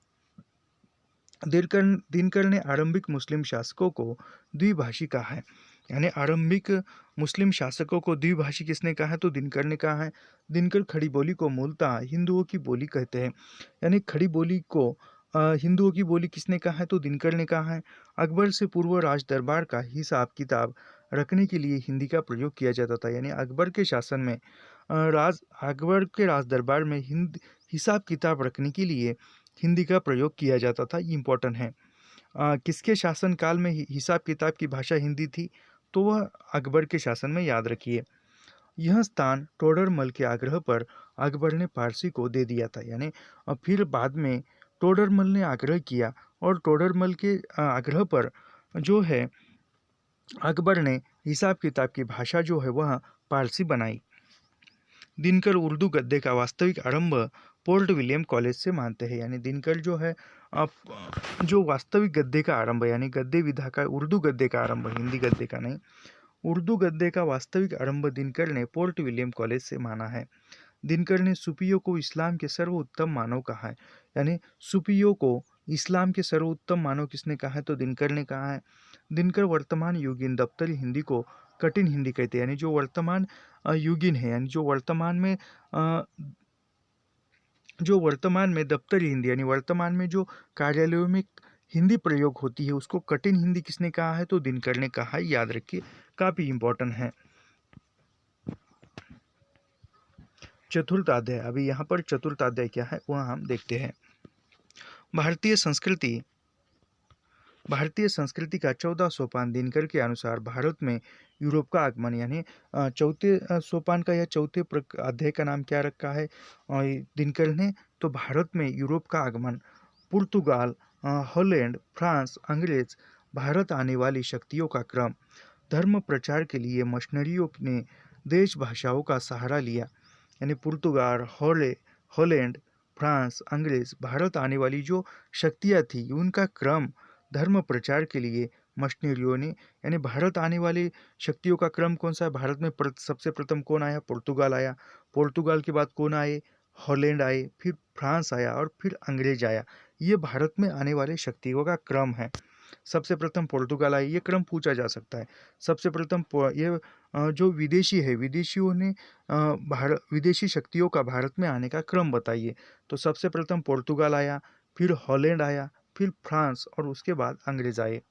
दिनकर ने आरंभिक मुस्लिम शासकों को द्विभाषी कहा है। यानी आरंभिक मुस्लिम शासकों को द्विभाषी किसने कहा है? तो दिनकर ने कहा है। दिनकर खड़ी बोली को मूलतः हिंदुओं की बोली कहते हैं। यानी खड़ी बोली को हिंदुओं की बोली किसने कहा है? तो दिनकर ने कहा है। अकबर से पूर्व राज दरबार का हिसाब किताब रखने के लिए हिंदी का प्रयोग किया जाता था। यानी अकबर के शासन में अकबर के राज दरबार में हिसाब किताब रखने के लिए हिंदी का प्रयोग किया जाता था। ये इम्पोर्टेंट है। किसके शासनकाल में हिसाब किताब की भाषा हिंदी थी? तो वह अकबर के शासन में, याद रखिए। यह स्थान टोडरमल के आग्रह पर अकबर ने पारसी को दे दिया था। यानी फिर बाद में टोडरमल ने आग्रह किया और टोडरमल के आग्रह पर जो है अकबर ने हिसाब किताब की भाषा जो है वह पारसी बनाई। दिनकर उर्दू गद्य का वास्तविक आरंभ पोर्ट विलियम कॉलेज से मानते हैं। यानी दिनकर जो है जो वास्तविक गद्य का आरंभ, यानी गद्य विधा का, उर्दू गद्य का आरंभ, हिंदी गद्य का नहीं, उर्दू गद्य का वास्तविक आरंभ दिनकर ने पोर्ट विलियम कॉलेज से माना है। दिनकर ने सूफियों को इस्लाम के सर्वोत्तम मानव कहा है। यानी सूफियों को इस्लाम के सर्वोत्तम मानव किसने कहा है? तो दिनकर ने कहा है। दिनकर वर्तमान युगीन दफ्तरी हिंदी को कठिन हिंदी कहते हैं। यानी जो वर्तमान युगीन है, यानी जो वर्तमान में दफ्तरी हिंदी, यानी वर्तमान में जो कार्यालयों में हिंदी प्रयोग होती है, उसको कठिन हिंदी किसने कहा है? तो दिनकर ने कहा है। याद रखिए, काफी इंपॉर्टेंट है। चतुर्थ अध्याय, अभी यहाँ पर चतुर्थ अध्याय क्या है वह हम देखते हैं। भारतीय संस्कृति का 14 सोपान दिनकर के अनुसार भारत में यूरोप का आगमन। यानी चौथे सोपान का या चौथे अध्याय का नाम क्या रखा है दिनकर ने? तो भारत में यूरोप का आगमन, पुर्तगाल, हॉलैंड, फ्रांस, अंग्रेज, भारत आने वाली शक्तियों का क्रम, धर्म प्रचार के लिए मशीनरियों ने देश भाषाओं का सहारा लिया। यानी पुर्तगाल, हॉलैंड, फ्रांस, अंग्रेज, भारत आने वाली जो शक्तियाँ थी उनका क्रम, धर्म प्रचार के लिए मशीनरियों ने, यानी भारत आने वाली शक्तियों का क्रम कौन सा है? भारत में सबसे प्रथम कौन आया? पुर्तगाल आया। पुर्तगाल के बाद कौन आए? हॉलैंड आए, फिर फ्रांस आया और फिर अंग्रेज आया। ये भारत में आने वाले शक्तियों का क्रम है। सबसे प्रथम पुर्तगाल आई, ये क्रम पूछा जा सकता है। सबसे प्रथम ये जो विदेशी है, विदेशियों ने विदेशी शक्तियों का भारत में आने का क्रम बताइए। तो सबसे प्रथम पुर्तगाल आया, फिर हॉलैंड आया, फिर फ्रांस और उसके बाद अंग्रेज आए।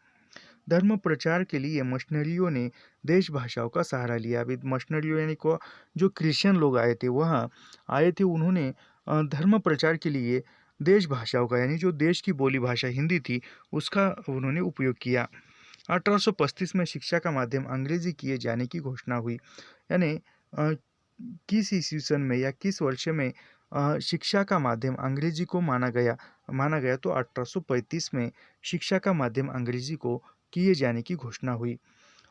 धर्म प्रचार के लिए मशीनरियों ने देश भाषाओं का सहारा लिया। अभी मशीनरियों यानी को जो क्रिश्चियन लोग आए थे वह आए थे, उन्होंने धर्म प्रचार के लिए देश भाषाओं का, यानी जो देश की बोली भाषा हिंदी थी उसका उन्होंने उपयोग किया। 1835 में शिक्षा का माध्यम अंग्रेजी किए जाने की घोषणा हुई। यानी किस ईस्वी में या किस वर्ष में शिक्षा का माध्यम अंग्रेजी को माना गया? तो 1835 में शिक्षा का माध्यम अंग्रेजी को किए जाने की घोषणा हुई।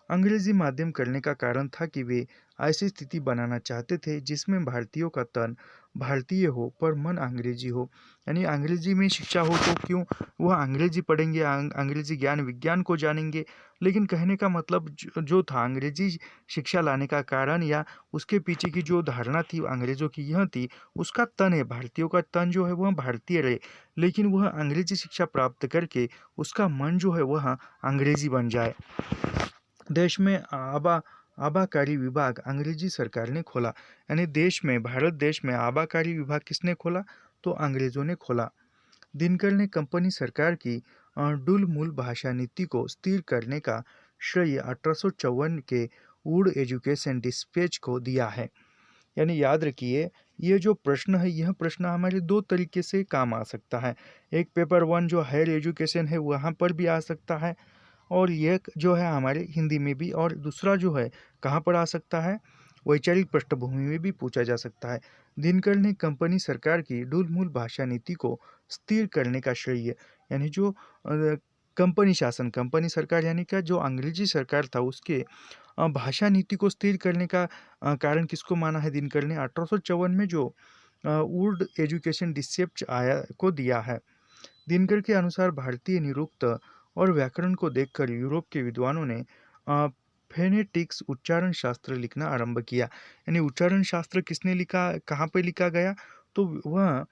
अंग्रेजी माध्यम करने का कारण था कि वे ऐसी स्थिति बनाना चाहते थे जिसमें भारतीयों का तन भारतीय हो पर मन अंग्रेजी हो। यानी अंग्रेजी में शिक्षा हो तो क्यों वह अंग्रेजी पढ़ेंगे, अंग्रेजी ज्ञान विज्ञान को जानेंगे। लेकिन कहने का मतलब जो था, अंग्रेजी शिक्षा लाने का कारण या उसके पीछे की जो धारणा थी अंग्रेजों की यह थी, उसका तन है, भारतीयों का तन जो है वह भारतीय रहे, लेकिन वह अंग्रेजी शिक्षा प्राप्त करके उसका मन जो है वह अंग्रेजी बन जाए। देश में आबाकारी विभाग अंग्रेजी सरकार ने खोला। यानी भारत देश में आबाकारी विभाग किसने खोला? तो अंग्रेजों ने खोला। दिनकर ने कंपनी सरकार की डुल मूल भाषा नीति को स्थिर करने का श्रेय 1854 के वुड एजुकेशन डिस्पैच को दिया है। यानी याद रखिए, ये जो प्रश्न है यह प्रश्न हमारे दो तरीके से काम आ सकता है। एक पेपर 1 जो हायर एजुकेशन है वहाँ पर भी आ सकता है, और ये जो है हमारे हिंदी में भी, और दूसरा जो है कहाँ पर आ सकता है? वैचारिक पृष्ठभूमि में भी पूछा जा सकता है। दिनकर ने कंपनी सरकार की डुल-मूल भाषा नीति को स्थिर करने का श्रेय, यानी जो कंपनी सरकार यानी क्या, जो अंग्रेजी सरकार था उसके भाषा नीति को स्थिर करने का कारण किसको माना है? दिनकर ने 1854 में जो वुड एजुकेशन डिस्पैच आया को दिया है। दिनकर के अनुसार भारतीय निरुक्त और व्याकरण को देखकर यूरोप के विद्वानों ने फेनेटिक्स उच्चारण शास्त्र लिखना आरंभ किया। यानी उच्चारण शास्त्र किसने लिखा, कहाँ पे लिखा गया, तो वह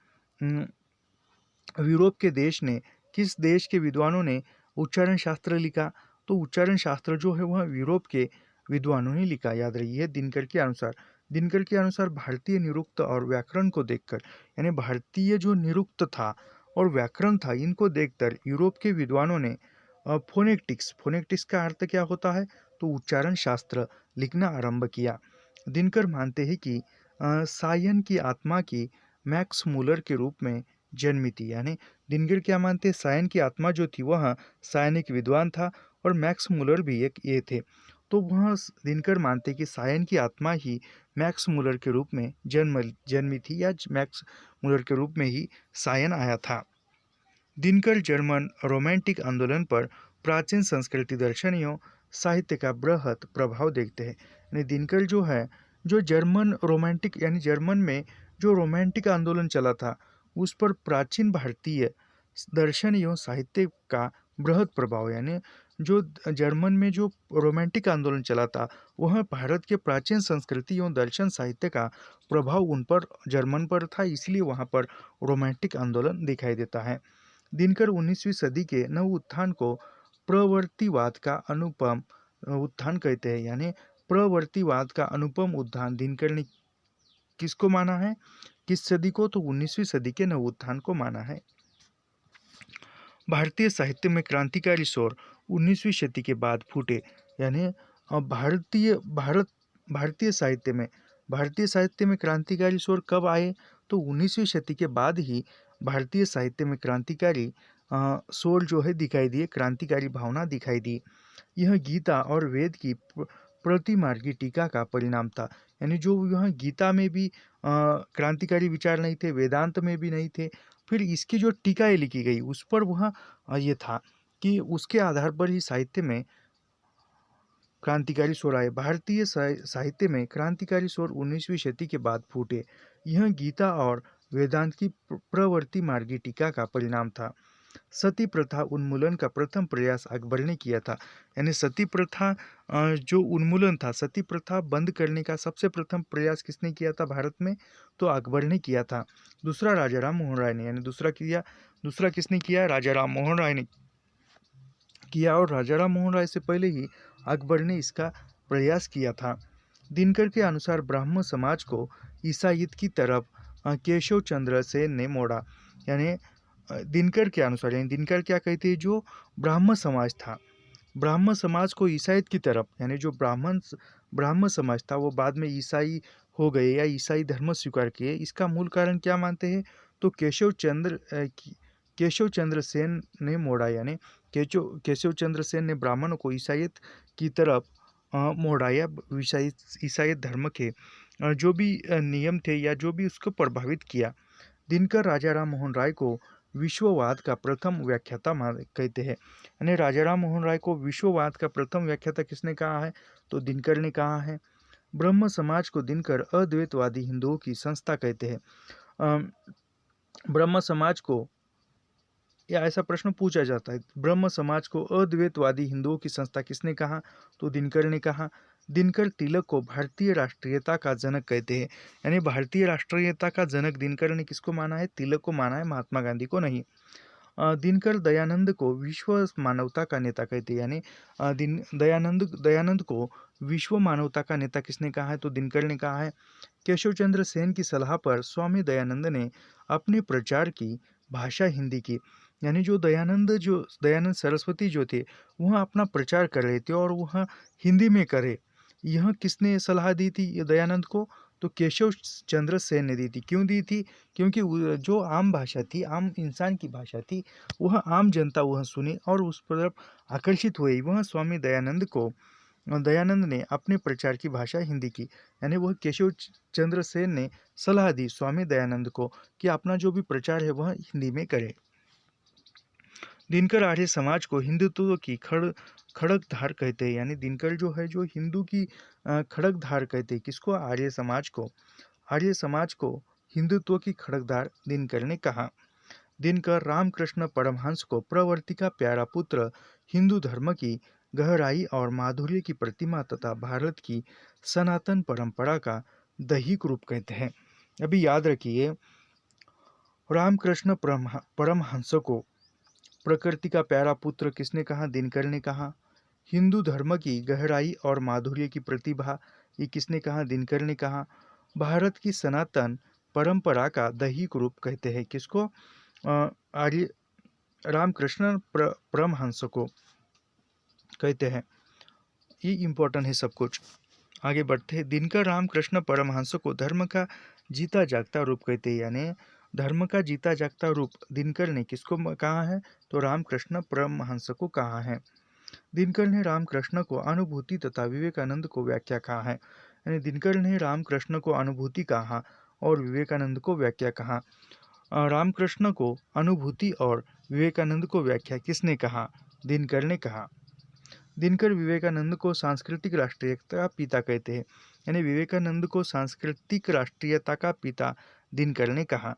यूरोप के देश ने, किस देश के विद्वानों ने उच्चारण शास्त्र लिखा, तो उच्चारण शास्त्र जो है वह यूरोप के विद्वानों ने लिखा। याद रखिए दिनकर के अनुसार भारतीय निरुक्त और व्याकरण को देखकर, यानी भारतीय जो निरुक्त था और व्याकरण था, इनको देखकर यूरोप के विद्वानों ने फोनेटिक्स का अर्थ क्या होता है, तो उच्चारण शास्त्र लिखना आरंभ किया। दिनकर मानते हैं कि सायन की आत्मा की मैक्स मूलर के रूप में जन्मी थी। यानी दिनकर क्या मानते हैं, सायन की आत्मा जो थी वह सायनिक विद्वान था और मैक्स मूलर भी एक ये थे। तो वह दिनकर मानते कि सायन की आत्मा ही मैक्स मूलर के रूप में जन्मी थी, या मैक्स मूलर के रूप में ही सायन आया था। दिनकर जर्मन रोमांटिक आंदोलन पर प्राचीन संस्कृति दर्शन एवं साहित्य का बृहत प्रभाव देखते हैं। यानी दिनकर जो है, जो जर्मन रोमांटिक, यानी जर्मन में जो रोमांटिक आंदोलन चला था, उस पर प्राचीन भारतीय दर्शन एवं साहित्य का बृहत प्रभाव, यानी जो जर्मन में जो रोमांटिक आंदोलन चला था, वह भारत के प्राचीन संस्कृति एवं दर्शन साहित्य का प्रभाव उन पर, जर्मन पर था, इसलिए वहाँ पर रोमांटिक आंदोलन दिखाई देता है। दिनकर 19वीं सदी के नव उत्थान को प्रवर्तिवाद का अनुपम उत्थान कहते हैं। यानी प्रवर्तिवाद का अनुपम उत्थान दिनकर ने किसको माना है, किस सदी को, तो 19वीं सदी के नव उत्थान को माना है। भारतीय साहित्य में क्रांतिकारी स्वर 19वीं शती के बाद फूटे। यानी भारतीय साहित्य में क्रांतिकारी स्वर कब आए, तो 19वीं शती के बाद ही भारतीय साहित्य में क्रांतिकारी स्वर जो है दिखाई दिए, क्रांतिकारी भावना दिखाई दी। यह गीता और वेद की प्रतिमार्गी टीका का परिणाम था। यानी जो यह गीता में भी क्रांतिकारी विचार नहीं थे, वेदांत में भी नहीं थे, फिर इसकी जो टीकाएँ लिखी गई उस पर वह ये था कि उसके आधार पर ही साहित्य में क्रांतिकारी स्वर आए। भारतीय साहित्य में क्रांतिकारी स्वर 19वीं शती के बाद फूटे। यह गीता और वेदांत की प्रवर्ती मार्गी टीका का परिणाम था। सती प्रथा उन्मूलन का प्रथम प्रयास अकबर ने किया था। यानी सती प्रथा जो उन्मूलन था, सती प्रथा बंद करने का सबसे प्रथम प्रयास किसने किया था भारत में, तो अकबर ने किया था। दूसरा राजा राम मोहन राय ने, यानी दूसरा किसने किया, राजा राम मोहन राय ने किया, और राजा राम मोहन राय से पहले ही अकबर ने इसका प्रयास किया था। दिनकर के अनुसार ब्राह्मण समाज को ईसाईयत की तरफ केशव चंद्र सेन ने मोड़ा। यानी दिनकर के अनुसार, यानी दिनकर क्या कहते हैं, जो ब्राह्मण समाज था, ब्राह्मण समाज को ईसाईयत की तरफ, यानी जो ब्राह्मण समाज था वो बाद में ईसाई हो गए या ईसाई धर्म स्वीकार किए। इसका मूल कारण क्या मानते हैं, तो केशव चंद्र सेन ने मोड़ा। यानी केशव चंद्र सेन ने ब्राह्मणों को ईसाईयत की तरफ मोड़ा, या ईसाईयत धर्म के जो भी नियम थे या जो भी उसको प्रभावित किया। दिनकर राजा राम मोहन राय को विश्ववाद का प्रथम व्याख्याता कहते हैं। यानी राजा राम मोहन राय को विश्ववाद का प्रथम व्याख्याता किसने कहा है, तो दिनकर ने कहा है। ब्रह्म समाज को दिनकर अद्वैतवादी हिंदुओं की संस्था कहते हैं। ब्रह्म समाज को, या ऐसा प्रश्न पूछा जाता है, ब्रह्म समाज को अद्वैतवादी हिंदुओं की संस्था किसने कहा, तो दिनकर ने कहा। दिनकर तिलक को भारतीय राष्ट्रीयता का जनक कहते हैं। यानी भारतीय राष्ट्रीयता का जनक दिनकर ने किसको माना है, तिलक को माना है, महात्मा गांधी को नहीं। दिनकर दयानंद को विश्व मानवता का नेता कहते हैं। यानी दयानंद को विश्व मानवता का नेता किसने कहा है, तो दिनकर ने कहा है। केशव चंद्र सेन की सलाह पर स्वामी दयानंद ने अपने प्रचार की भाषा हिंदी की। यानी जो दयानंद सरस्वती जो थे, वह अपना प्रचार कर रहे थे और वह हिंदी में करे। यह किसने सलाह दी थी ये दयानंद को, तो केशव चंद्र सेन ने दी थी। क्यों दी थी, क्योंकि जो आम भाषा थी, आम इंसान की भाषा थी, वह आम जनता वह सुने और उस पर आकर्षित हुई। वह स्वामी दयानंद ने अपने प्रचार की भाषा हिंदी की। यानी वह केशव चंद्र सेन ने सलाह दी स्वामी दयानंद को कि अपना जो भी प्रचार है वह हिंदी में करे। दिनकर आर्य समाज को हिंदुत्व की खड़क धार कहते हैं। यानी दिनकर जो है, जो हिंदू की खड़क धार कहते हैं किसको, आर्य समाज को। आर्य समाज को हिंदुत्व की खड़क धार दिनकर ने कहा। दिनकर रामकृष्ण परमहंस को प्रवर्ति का प्यारा पुत्र, हिंदू धर्म की गहराई और माधुर्य की प्रतिमा तथा भारत की सनातन परंपरा का दैहिक रूप कहते हैं। अभी याद रखिए, रामकृष्ण परमहंस को प्रकृति का प्यारा पुत्र किसने कहा? दिनकर ने कहा। हिंदू धर्म की गहराई और माधुर्य की प्रतिभा, ये किसने कहा? दिनकर ने कहा। भारत की सनातन परंपरा का दैहिक रूप कहते हैं किसको? आर्य रामकृष्ण परमहंस को कहते हैं। ये इम्पोर्टेंट है सब कुछ। आगे बढ़ते हैं। दिनकर रामकृष्ण परमहंस को धर्म का जीता जागता रूप कहते हैं, यानी धर्म का जीता जागता रूप दिनकर ने किसको कहा है? तो रामकृष्ण परमहंस को कहा है। दिनकर ने रामकृष्ण को अनुभूति तथा विवेकानंद को व्याख्या कहा है, यानी दिनकर ने रामकृष्ण को अनुभूति कहा और विवेकानंद को व्याख्या कहा। रामकृष्ण को अनुभूति और विवेकानंद को व्याख्या किसने कहा? दिनकर ने कहा। दिनकर विवेकानंद को सांस्कृतिक राष्ट्रीयता का पिता कहते हैं, यानी विवेकानंद को सांस्कृतिक राष्ट्रीयता का पिता दिनकर ने कहा।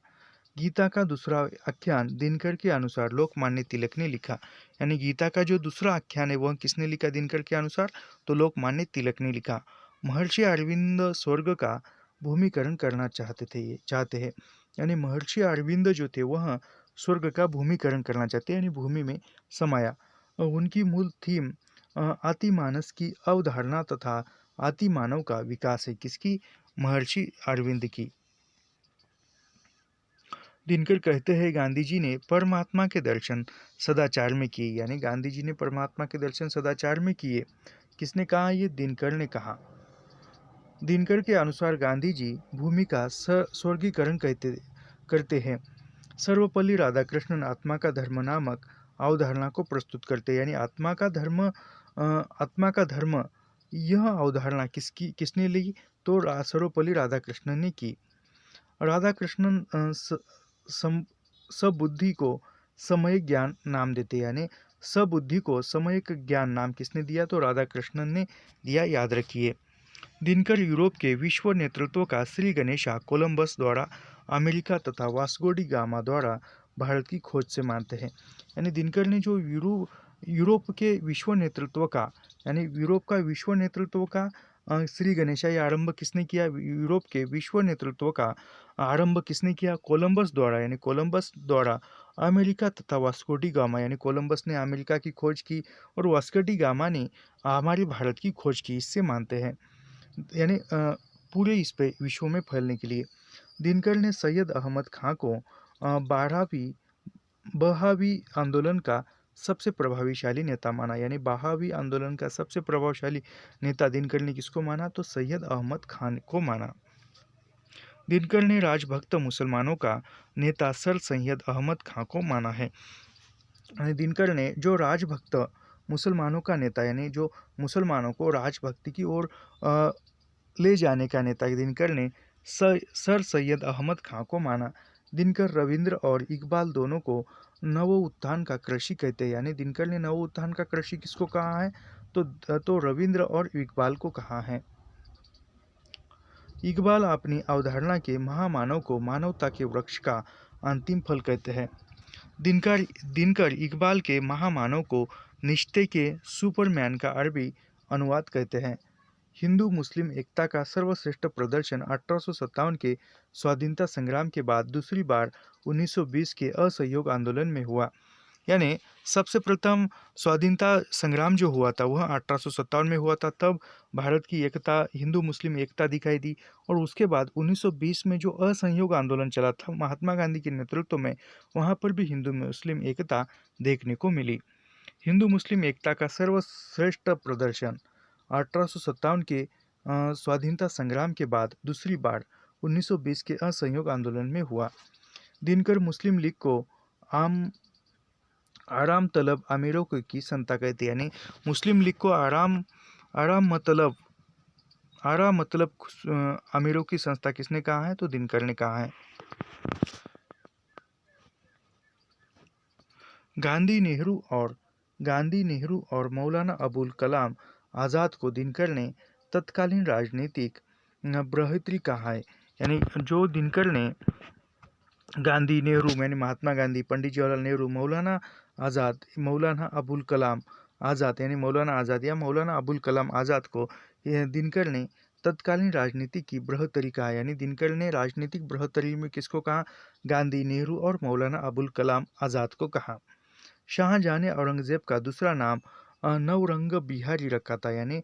गीता का दूसरा आख्यान दिनकर के अनुसार लोकमान्य तिलक ने लिखा, यानी गीता का जो दूसरा आख्यान है वह किसने लिखा? दिनकर के अनुसार, तो लोकमान्य तिलक ने लिखा। महर्षि अरविंद स्वर्ग का भूमिकरण करना चाहते हैं, यानी महर्षि अरविंद जो थे वह स्वर्ग का भूमिकरण करना चाहते हैं, यानी भूमि में समाया। उनकी मूल थीम आतिमानस की अवधारणा तथा आतिमानव का विकास है। किसकी? महर्षि अरविंद की। दिनकर कहते हैं गांधी जी ने परमात्मा के दर्शन सदाचार में किए, यानी गांधी जी ने परमात्मा के दर्शन सदाचार में किए। किसने कहा? ये दिनकर ने कहा। दिनकर के अनुसार गांधी जी भूमि का स्वर्गीकरण करते हैं। सर्वपल्ली राधाकृष्णन आत्मा का धर्म नामक अवधारणा को प्रस्तुत करते हैं, यानी आत्मा का धर्म यह अवधारणा किसने ली? तो सर्वपल्ली राधाकृष्णन ने की। राधाकृष्णन सबुद्धि को समय ज्ञान नाम देते, यानी सबुद्धि को समयक ज्ञान नाम किसने दिया? तो राधाकृष्णन ने दिया, याद रखिए। दिनकर यूरोप के विश्व नेतृत्व का श्री गणेशा कोलंबस द्वारा अमेरिका तथा वास्को डी गामा द्वारा भारत की खोज से मानते हैं, यानी दिनकर ने जो यूरोप के विश्व नेतृत्व का, यानी यूरोप का विश्व नेतृत्व का श्री गणेशा ये आरंभ किसने किया? यूरोप के विश्व नेतृत्व का आरंभ किसने किया? कोलंबस द्वारा, यानी कोलंबस द्वारा अमेरिका तथा वास्को डी गामा, यानी कोलंबस ने अमेरिका की खोज की और वास्को डी गामा ने हमारे भारत की खोज की, इससे मानते हैं, यानी पूरे इस पे विश्व में फैलने के लिए। दिनकर ने सैयद अहमद खां को बहावी आंदोलन का सबसे प्रभावशाली नेता माना, यानी बहावी आंदोलन का सबसे प्रभावशाली नेता दिनकर ने किसको माना? तो सैयद अहमद खान को माना। दिनकर ने राजभक्त मुसलमानों का नेता सर सैयद अहमद खां को माना है, यानी दिनकर ने जो राजभक्त मुसलमानों का नेता, यानी जो मुसलमानों को राजभक्ति की ओर ले जाने का नेता दिनकर ने सर सैयद अहमद खां को माना। दिनकर रविंद्र और इकबाल दोनों को नव उत्थान का कृषि कहते हैं, यानी दिनकर ने नव उत्थान का कृषि किसको कहा है? तो रविंद्र और इकबाल को कहा है। इकबाल अपनी अवधारणा के महामानव को मानवता के वृक्ष का अंतिम फल कहते हैं। दिनकर इकबाल के महामानव को निश्चय के सुपरमैन का अरबी अनुवाद कहते हैं। हिंदू मुस्लिम एकता का सर्वश्रेष्ठ प्रदर्शन 1857 के स्वाधीनता संग्राम के बाद दूसरी बार 1920 के असहयोग आंदोलन में हुआ, यानी सबसे प्रथम स्वाधीनता संग्राम जो हुआ था वह 1857 में हुआ था, तब भारत की एकता, हिंदू मुस्लिम एकता दिखाई दी। और उसके बाद 1920 में जो असहयोग आंदोलन चला था महात्मा गांधी के नेतृत्व में, वहाँ पर भी हिंदू मुस्लिम एकता देखने को मिली। हिंदू मुस्लिम एकता का सर्वश्रेष्ठ प्रदर्शन 1857 के स्वाधीनता संग्राम के बाद दूसरी बार 1920 के असहयोग आंदोलन में हुआ। दिनकर मुस्लिम लीग को आराम तलब अमीरों की संता कहते हैं, यानी मुस्लिम लीग को आराम मतलब अमीरों की संस्था किसने कहा है? तो दिनकर ने कहा है। गांधी नेहरू और मौलाना अबुल कलाम आज़ाद को दिनकर ने तत्कालीन राजनीतिक बृहत्तरी कहा है, यानी जो दिनकर ने गांधी, नेहरू, मैंने महात्मा गांधी, पंडित जवाहरलाल नेहरू, मौलाना आज़ाद, मौलाना अबुल कलाम आज़ाद यानी मौलाना आज़ाद या मौलाना अबुल कलाम आज़ाद को दिनकर ने तत्कालीन राजनीति की बृहत्तरी कहा। यानी दिनकर ने राजनीतिक बृहत्तरी में किसको कहा? गांधी, नेहरू और मौलाना अबुल कलाम आज़ाद को कहा। शाहजहाँ ने औरंगजेब का दूसरा नाम नवरंग बिहारी रखा था। यानी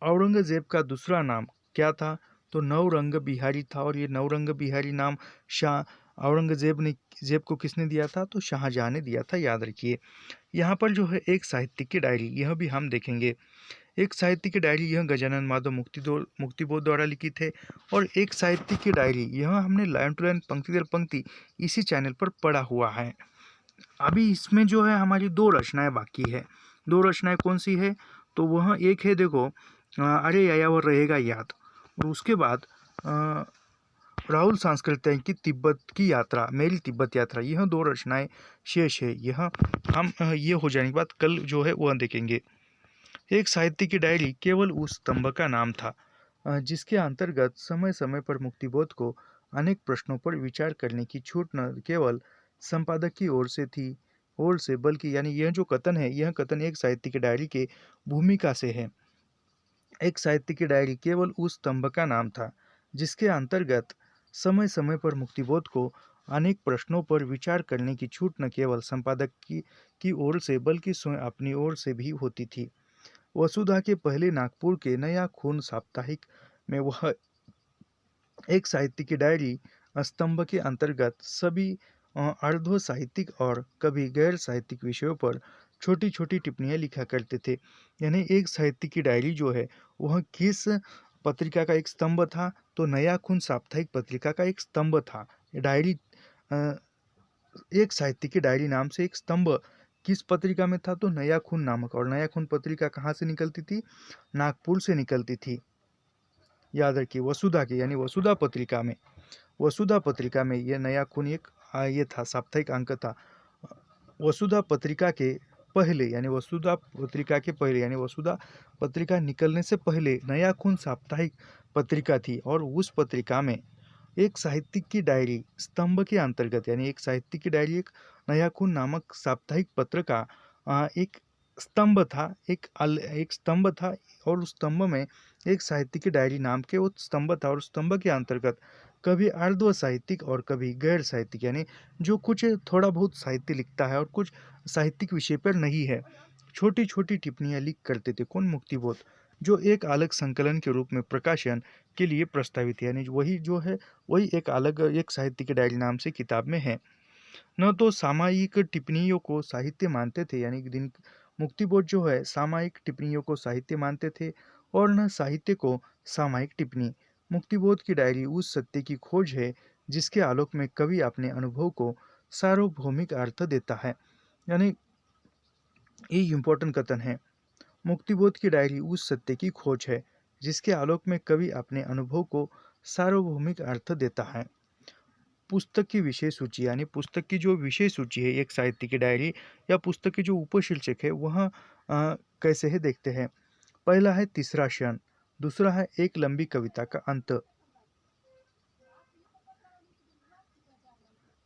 औरंगजेब का दूसरा नाम क्या था? तो नवरंग बिहारी था। और ये नवरंग बिहारी नाम शाह औरंगजेब ने जेब को किसने दिया था? तो शाहजहाँ ने दिया था, याद रखिए। यहाँ पर जो है एक साहित्यिक की डायरी, यह भी हम देखेंगे। एक साहित्यिक की डायरी यह गजानन माधव मुक्तिबोध द्वारा लिखित है। और एक साहित्यिक की डायरी यह हमने लाइन टू लाइन, पंक्ति दर पंक्ति इसी चैनल पर पढ़ा हुआ है। अभी इसमें जो है हमारी दो रचनाएं बाकी है। दो रचनाएं कौन सी है? तो वह एक है, देखो, अरे यायावर रहेगा याद। और उसके बाद राहुल सांस्कृत्य की तिब्बत की यात्रा, मेरी तिब्बत यात्रा, यह दो रचनाएं शेष है। यह हम ये हो जाने के बाद कल जो है वह देखेंगे। एक साहित्य की डायरी केवल उस स्तंभ का नाम था जिसके अंतर्गत समय समय पर मुक्तिबोध को अनेक प्रश्नों पर विचार करने की छूट न केवल संपादक की ओर से बल्कि, यानी यह जो कथन है, यह कथन एक साहित्य की डायरी के भूमिका से है। एक साहित्य की डायरी केवल उस स्तंभ का नाम था जिसके अंतर्गत समय समय पर मुक्तिबोध को अनेक प्रश्नों पर विचार करने की छूट न केवल संपादक की ओर से बल्कि स्वयं अपनी ओर से भी होती थी। वसुधा के पहले नागपुर के नया खून साप्ताहिक में वह एक साहित्य की डायरी स्तंभ के अंतर्गत सभी अर्धो साहित्यिक और कभी गैर साहित्यिक विषयों पर छोटी छोटी टिप्पणियां लिखा करते थे। यानी एक साहित्य की डायरी जो है वह किस पत्रिका का एक स्तंभ था? तो नया खून साप्ताहिक पत्रिका का एक स्तंभ था। डायरी एक साहित्य की डायरी नाम से एक स्तंभ किस पत्रिका में था? तो नया खून नामक। और नया खून पत्रिका कहाँ से निकलती थी? नागपुर से निकलती थी, याद रखिए। वसुधा के, यानी वसुधा पत्रिका में, वसुधा पत्रिका में यह नया खून एक ये था, साप्ताहिक अंक था। वसुधा पत्रिका के पहले, यानी वसुधा पत्रिका के पहले, यानी वसुधा पत्रिका निकलने से पहले नया खून साप्ताहिक पत्रिका थी। और उस पत्रिका में एक साहित्यिक की डायरी स्तंभ के अंतर्गत, यानी एक साहित्यिक की डायरी एक नया खून नामक साप्ताहिक पत्र का एक स्तंभ था, एक स्तंभ था। और उस स्तंभ में एक साहित्यिक की डायरी नाम के वो स्तंभ था। और उस स्तंभ के अंतर्गत कभी अर्ध साहित्यिक और कभी गैर साहित्यिक, यानी जो कुछ थोड़ा बहुत साहित्य लिखता है और कुछ साहित्यिक विषय पर नहीं है, छोटी छोटी टिप्पणियां लिख करते थे। कौन? मुक्तिबोध, जो एक अलग संकलन के रूप में प्रकाशन के लिए प्रस्तावित है। यानी वही जो है वही एक अलग एक साहित्य की डायरी नाम से किताब में है। न तो सामयिक टिप्पणियों को साहित्य मानते थे, यानी दिन मुक्तिबोध जो है सामयिक टिप्पणियों को साहित्य मानते थे, और न साहित्य को सामयिक टिप्पणी। मुक्तिबोध की डायरी उस सत्य की खोज है जिसके आलोक में कवि अपने अनुभव को सार्वभौमिक अर्थ देता है। यानी ये इम्पोर्टेंट कथन है। मुक्तिबोध की डायरी उस सत्य की खोज है जिसके आलोक में कवि अपने अनुभव को सार्वभौमिक अर्थ देता है। पुस्तक की विषय सूची, यानी पुस्तक की जो विषय सूची है एक साहित्य की डायरी या पुस्तक की जो उपशीर्षक है वह कैसे है देखते हैं। पहला है तीसरा क्षण, दूसरा है एक लंबी कविता का अंत,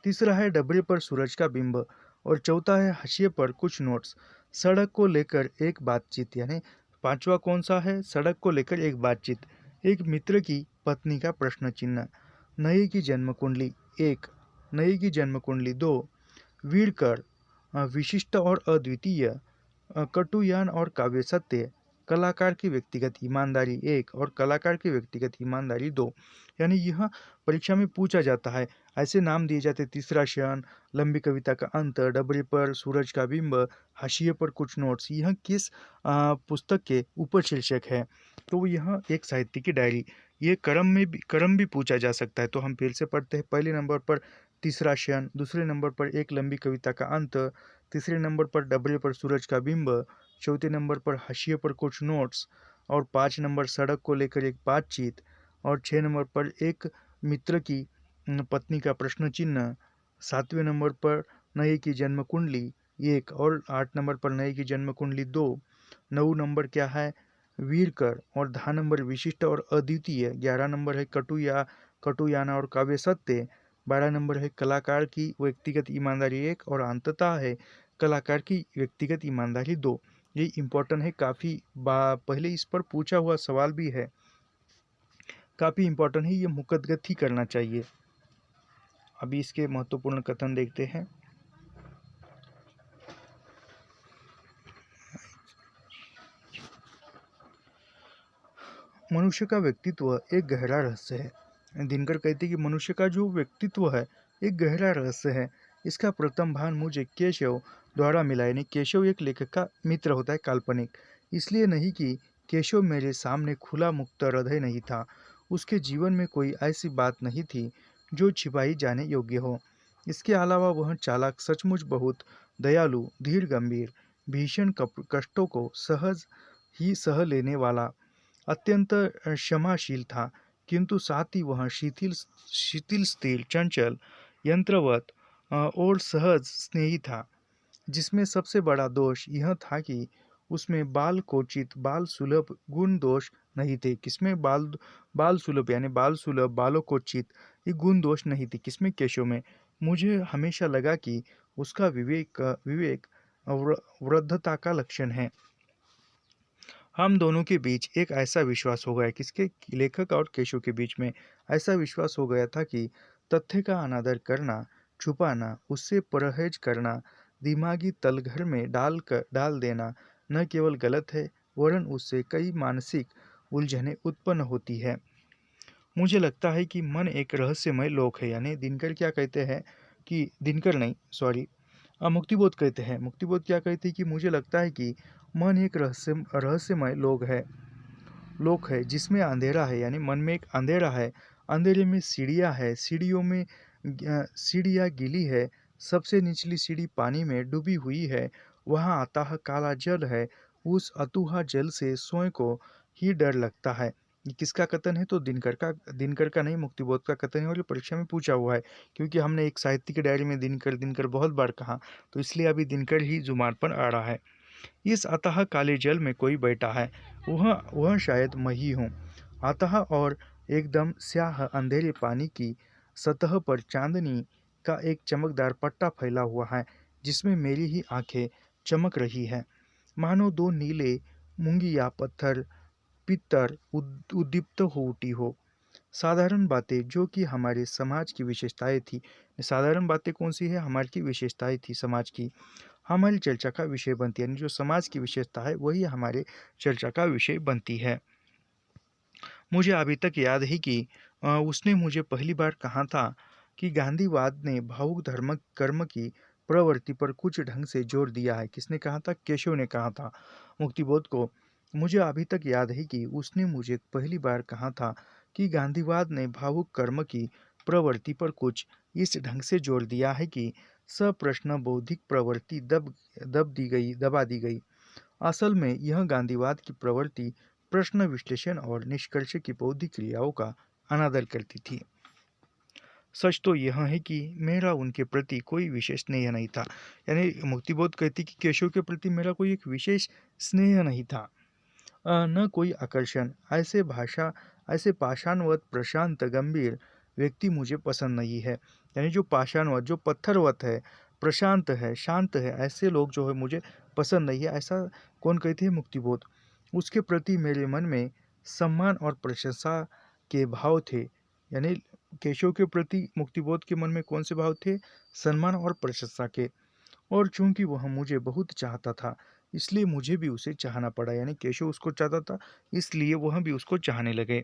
तीसरा है डबरे पर सूरज का बिंब, और चौथा है हाशिए पर कुछ नोट्स। सड़क को लेकर एक बातचीत, यानी पांचवा कौन सा है? सड़क को लेकर एक बातचीत, एक मित्र की पत्नी का प्रश्न चिन्ह, नई की जन्म कुंडली एक, नई की जन्म कुंडली दो, वीरकर, विशिष्ट और अद्वितीय, कटुयान और काव्य सत्य, कलाकार की व्यक्तिगत ईमानदारी एक और कलाकार की व्यक्तिगत ईमानदारी दो। यानी यह परीक्षा में पूछा जाता है। ऐसे नाम दिए जाते: तीसरा क्षण, लंबी कविता का अंत, डबरे पर सूरज का बिंब, हाशिए पर कुछ नोट्स। यह किस पुस्तक के उपशीर्षक है? तो यह एक साहित्य की डायरी। ये क्रम भी पूछा जा सकता है। तो हम फिर से पढ़ते हैं। पहले नंबर पर तीसरा क्षण, दूसरे नंबर पर एक लंबी कविता का अंत, तीसरे नंबर पर डबरे पर सूरज का बिंब, चौथे नंबर पर हाशिए पर कुछ नोट्स, और 5 नंबर सड़क को लेकर एक बातचीत, और 6 नंबर पर एक मित्र की पत्नी का प्रश्न चिन्ह, 7वें नंबर पर नए की जन्म कुंडली एक, और 8 नंबर पर नए की जन्म कुंडली दो, 9 नंबर क्या है? वीरकर, और 10 नंबर विशिष्ट और अद्वितीय, 11 नंबर है कटुयाना और काव्य सत्य, 12 नंबर है कलाकार की व्यक्तिगत ईमानदारी एक, और अंततः है कलाकार की व्यक्तिगत ईमानदारी 2। ये इम्पोर्टेंट है, काफ़ी पहले इस पर पूछा हुआ सवाल भी है, काफ़ी इम्पोर्टेंट है, ये मुकदगत ही करना चाहिए। अभी इसके महत्वपूर्ण कथन देखते हैं। मनुष्य का व्यक्तित्व एक गहरा रहस्य है। दिनकर कहते हैं कि मनुष्य का जो व्यक्तित्व है एक गहरा रहस्य है। इसका प्रथम भान मुझे केशव द्वारा मिला, यानी केशव एक लेखक का मित्र होता है, काल्पनिक। इसलिए नहीं कि केशव मेरे सामने खुला मुक्त हृदय नहीं था, उसके जीवन में कोई ऐसी बात नहीं थी जो छिपाई जाने योग्य हो। इसके अलावा वह चालाक, सचमुच बहुत दयालु, धीर गंभीर, भीषण कष्टों को सहज ही सह लेने वाला, अत्यंत क्षमाशील था, किंतु साथ ही वह शिथिल, स्थिर, चंचल, यंत्रवत और सहज स्नेही था, जिसमें सबसे बड़ा दोष यह था कि उसमें बाल कोचित, बाल सुलभ गुण दोष नहीं थे। किसमें? बाल सुलभ, यानी बाल सुलभ, बालों कोचित, ये गुण दोष नहीं थे। किसमें? केशव में। मुझे हमेशा लगा कि उसका विवेक वृद्धता का लक्षण है। हम दोनों के बीच एक ऐसा विश्वास हो गया, किसके? लेखक और केशव के बीच में ऐसा विश्वास हो गया था कि तथ्य का अनादर करना, छुपाना, उससे परहेज करना, दिमागी तलघर में डाल देना न केवल गलत है, वरन उससे कई मानसिक उलझनें उत्पन्न होती है। मुझे लगता है कि मन एक रहस्यमय लोक है, यानी दिनकर क्या कहते हैं कि दिनकर नहीं, सॉरी, मुक्तिबोध कहते हैं। मुक्तिबोध क्या कहते हैं कि मुझे लगता है कि मन एक रहस्यमय लोक है जिसमें अंधेरा है, यानी मन में एक अंधेरा है। अंधेरे में सीढ़ियाँ है, सीढ़ियों में सीढ़ियाँ गीली है, सबसे निचली सीढ़ी पानी में डूबी हुई है। वहाँ अथाह काला जल है, उस अथाह जल से स्वयं को ही डर लगता है। ये किसका कथन है? तो दिनकर का नहीं, मुक्तिबोध का कथन है, और ये परीक्षा में पूछा हुआ है, क्योंकि हमने एक साहित्य की डायरी में दिनकर दिनकर बहुत बार कहा, तो इसलिए अभी दिनकर ही जुबान पर आ रहा है। इस अतः काले जल में कोई बैठा है, वह शायद मैं ही हूँ। अतः और एकदम स्याह अंधेरे पानी की सतह पर चांदनी का एक चमकदार पट्टा फैला हुआ है, जिसमें मेरी ही आंखें चमक रही है, मानो दो नीले मूंगिया पत्थर पित्तर उद्दीप्त हो उठी हो। साधारण बातें जो कि हमारे समाज की विशेषताएं थी, साधारण बातें कौन सी है? हमारी की विशेषताएं थी समाज की, हमारी चर्चा का विषय बनती है, यानी जो समाज की विशेषता है वही हमारे चर्चा का विषय बनती है। मुझे अभी तक याद है कि उसने मुझे पहली बार कहा था कि गांधीवाद ने भावुक धर्म कर्म की प्रवृत्ति पर कुछ ढंग से जोर दिया है। किसने कहा था? केशव ने कहा था मुक्तिबोध को। मुझे अभी तक याद है कि उसने मुझे पहली बार कहा था कि गांधीवाद ने भावुक कर्म की प्रवृत्ति पर कुछ इस ढंग से जोर दिया है कि सप्रश्न बौद्धिक प्रवृत्ति दबा दी गई। असल में यह गांधीवाद की प्रवृत्ति प्रश्न विश्लेषण और निष्कर्ष की बौद्धिक क्रियाओं का अनादर करती थी। सच तो यह है कि मेरा उनके प्रति कोई विशेष स्नेह नहीं था, यानी मुक्तिबोध कहती कि केशव के प्रति मेरा कोई एक विशेष स्नेह नहीं था, न कोई आकर्षण। ऐसे पाषाणवत प्रशांत गंभीर व्यक्ति मुझे पसंद नहीं है, यानी जो पाषाणवत, जो पत्थरवत है, प्रशांत है, शांत है, ऐसे लोग जो है मुझे पसंद नहीं है। ऐसा कौन कहते हैं? मुक्तिबोध। उसके प्रति मेरे मन में सम्मान और प्रशंसा के भाव थे, यानी केशव के प्रति मुक्तिबोध के मन में कौन से भाव थे? सम्मान और प्रशंसा के। और चूंकि वह मुझे बहुत चाहता था, इसलिए मुझे भी उसे चाहना पड़ा, यानी केशव उसको चाहता था, इसलिए वह भी उसको चाहने लगे।